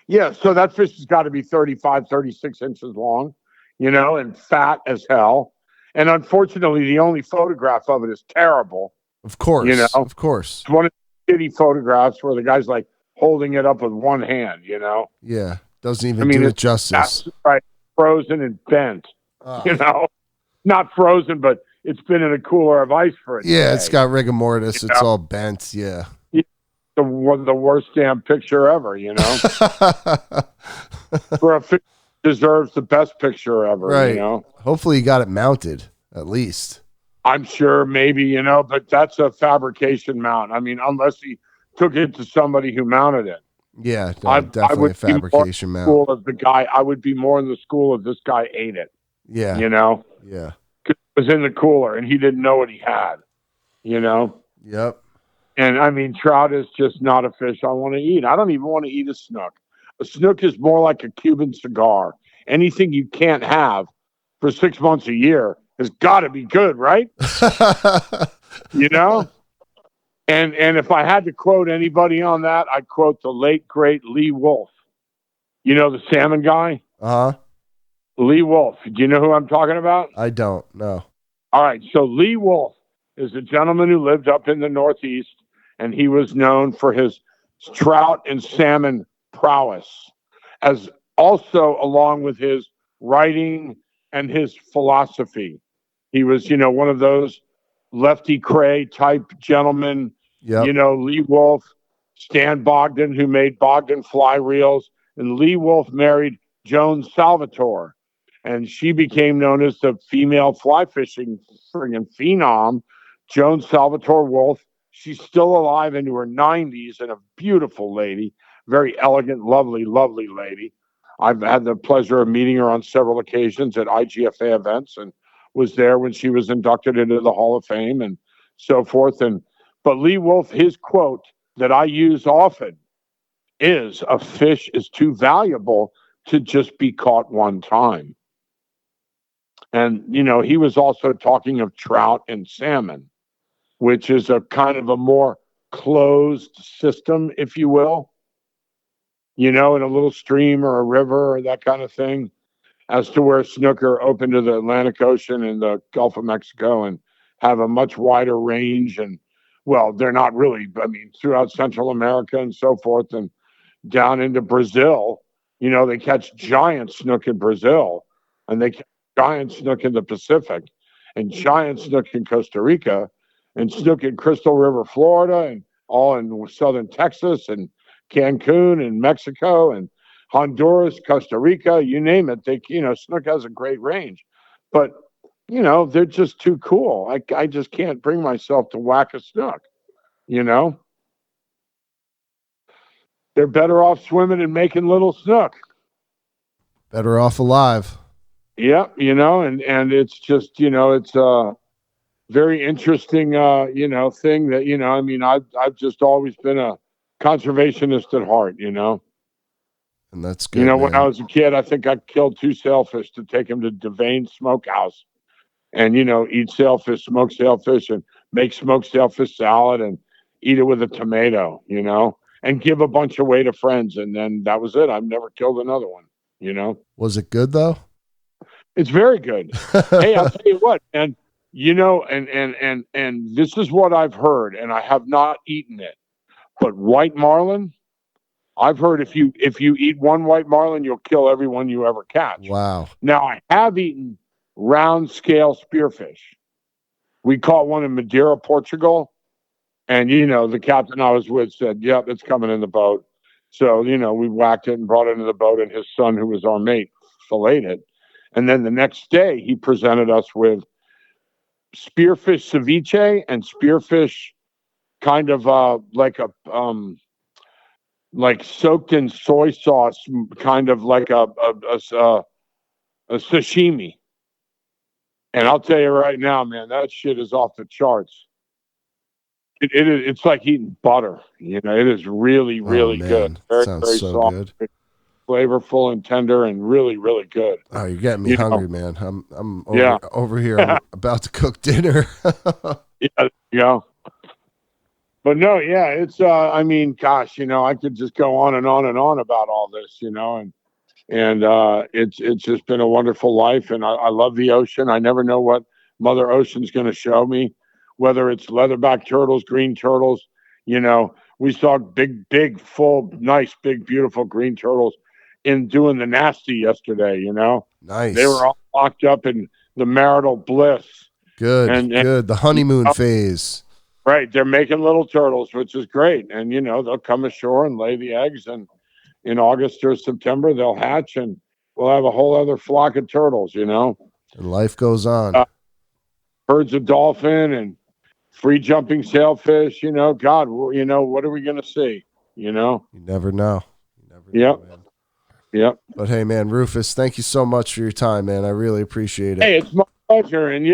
Speaker 5: Yeah, so that fish has got to be 35, 36 inches long, and fat as hell. And unfortunately, the only photograph of it is terrible.
Speaker 4: Of course. Of course.
Speaker 5: It's one of the shitty photographs where the guy's like holding it up with one hand,
Speaker 4: Yeah. Doesn't even do it justice.
Speaker 5: Right. Frozen and bent, Not frozen, but it's been in a cooler of ice for a day.
Speaker 4: It's got rigor mortis. It's all bent. Yeah.
Speaker 5: The worst damn picture ever, For a fish deserves the best picture ever,
Speaker 4: right. Hopefully you got it mounted, at least.
Speaker 5: I'm sure maybe, but that's a fabrication mount. I mean, unless he took it to somebody who mounted it.
Speaker 4: Yeah, definitely a fabrication mount.
Speaker 5: I would be more in the school of this guy ate it.
Speaker 4: Yeah.
Speaker 5: Yeah. It was in the cooler and he didn't know what he had,
Speaker 4: Yep.
Speaker 5: And I mean, trout is just not a fish I want to eat. I don't even want to eat a snook. A snook is more like a Cuban cigar. Anything you can't have for 6 months a year has got to be good, right? And if I had to quote anybody on that, I'd quote the late, great Lee Wolf. The salmon guy?
Speaker 4: Uh-huh.
Speaker 5: Lee Wolf. Do you know who I'm talking about?
Speaker 4: I don't, no.
Speaker 5: All right. So Lee Wolf is a gentleman who lived up in the Northeast, and he was known for his trout and salmon prowess, as also along with his writing and his philosophy. He was, one of those Lefty Cray type gentlemen.
Speaker 4: Yep.
Speaker 5: Lee Wolf, Stan Bogdan, who made Bogdan fly reels, and Lee Wolf married Joan Salvatore, and she became known as the female fly fishing friggin' phenom, Joan Salvatore Wolf. She's still alive into her 90s and a beautiful lady, very elegant, lovely, lovely lady. I've had the pleasure of meeting her on several occasions at IGFA events, and was there when she was inducted into the Hall of Fame and so forth. But Lee Wolf, his quote that I use often is, "A fish is too valuable to just be caught one time." And, he was also talking of trout and salmon, which is a kind of a more closed system, if you will, in a little stream or a river or that kind of thing, as to where snooker open to the Atlantic Ocean and the Gulf of Mexico and have a much wider range. And, well, they're not really, throughout Central America and so forth, and down into Brazil, they catch giant snook in Brazil, and they catch giant snook in the Pacific, and giant snook in Costa Rica, and snook in Crystal River, Florida, and all in southern Texas and Cancun and Mexico and Honduras, Costa Rica, you name it. Snook has a great range, but they're just too cool. I just can't bring myself to whack a snook. They're better off swimming and making little snook.
Speaker 4: Better off alive.
Speaker 5: Yep, and it's just, it's a very interesting, thing that, I've just always been a conservationist at heart,
Speaker 4: And that's good.
Speaker 5: When I was a kid, I think I killed 2 sailfish to take them to Devane Smokehouse and, eat sailfish, smoke sailfish, and make smoked sailfish salad and eat it with a tomato, and give a bunch away to friends. And then that was it. I've never killed another one,
Speaker 4: Was it good though?
Speaker 5: It's very good. Hey, I'll tell you what, and and this is what I've heard, and I have not eaten it, but white marlin, I've heard if you eat one white marlin, you'll kill every one you ever catch.
Speaker 4: Wow.
Speaker 5: Now, I have eaten round scale spearfish. We caught one in Madeira, Portugal, and the captain I was with said, "Yep, it's coming in the boat." So we whacked it and brought it into the boat, and his son, who was our mate, filleted it. And then the next day, he presented us with spearfish ceviche and spearfish kind of like soaked in soy sauce, kind of like a sashimi. And I'll tell you right now, man, that shit is off the charts. It's like eating butter. It is really, really good. Very,
Speaker 4: sounds
Speaker 5: very
Speaker 4: so
Speaker 5: soft,
Speaker 4: good.
Speaker 5: flavorful and tender, and really, really good.
Speaker 4: Oh, you're getting me hungry, man. I'm
Speaker 5: Yeah.
Speaker 4: over here. I'm about to cook dinner.
Speaker 5: Yeah. But no, yeah, it's gosh, I could just go on and on and on about all this, and it's just been a wonderful life, and I love the ocean. I never know what Mother Ocean's going to show me, whether it's leatherback turtles, green turtles. We saw big, full, nice, big, beautiful green turtles in doing the nasty yesterday.
Speaker 4: Nice.
Speaker 5: They were all locked up in the marital bliss.
Speaker 4: Good, good. The honeymoon phase.
Speaker 5: Right. They're making little turtles, which is great. And, they'll come ashore and lay the eggs. And in August or September, they'll hatch and we'll have a whole other flock of turtles,
Speaker 4: And life goes on.
Speaker 5: Herds of dolphin and free jumping sailfish, God, what are we going to see?
Speaker 4: You never know.
Speaker 5: Yep.
Speaker 4: Man.
Speaker 5: Yep.
Speaker 4: But hey, man, Rufus, thank you so much for your time, man. I really appreciate it.
Speaker 5: Hey, it's my pleasure. And,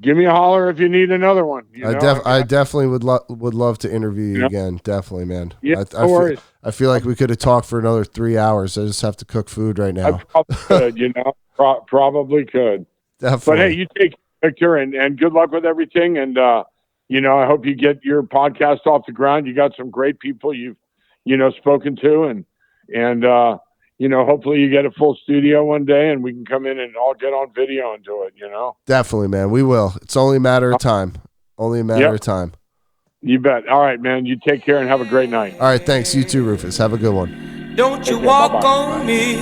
Speaker 5: give me a holler if you need another one.
Speaker 4: I definitely would love to interview you again. Definitely, man.
Speaker 5: Yeah, no worries.
Speaker 4: I feel like we could have talked for another 3 hours. I just have to cook food right now.
Speaker 5: I probably could, probably could.
Speaker 4: Definitely.
Speaker 5: But hey, you take care, Victor, and good luck with everything. And I hope you get your podcast off the ground. You got some great people you've spoken to, and hopefully you get a full studio one day and we can come in and all get on video and do it,
Speaker 4: Definitely, man. We will. It's only a matter of time. Only a matter of time.
Speaker 5: You bet. All right, man. You take care and have a great night.
Speaker 4: All right. Thanks. You too, Rufus. Have a good one.
Speaker 2: Don't you walk on me.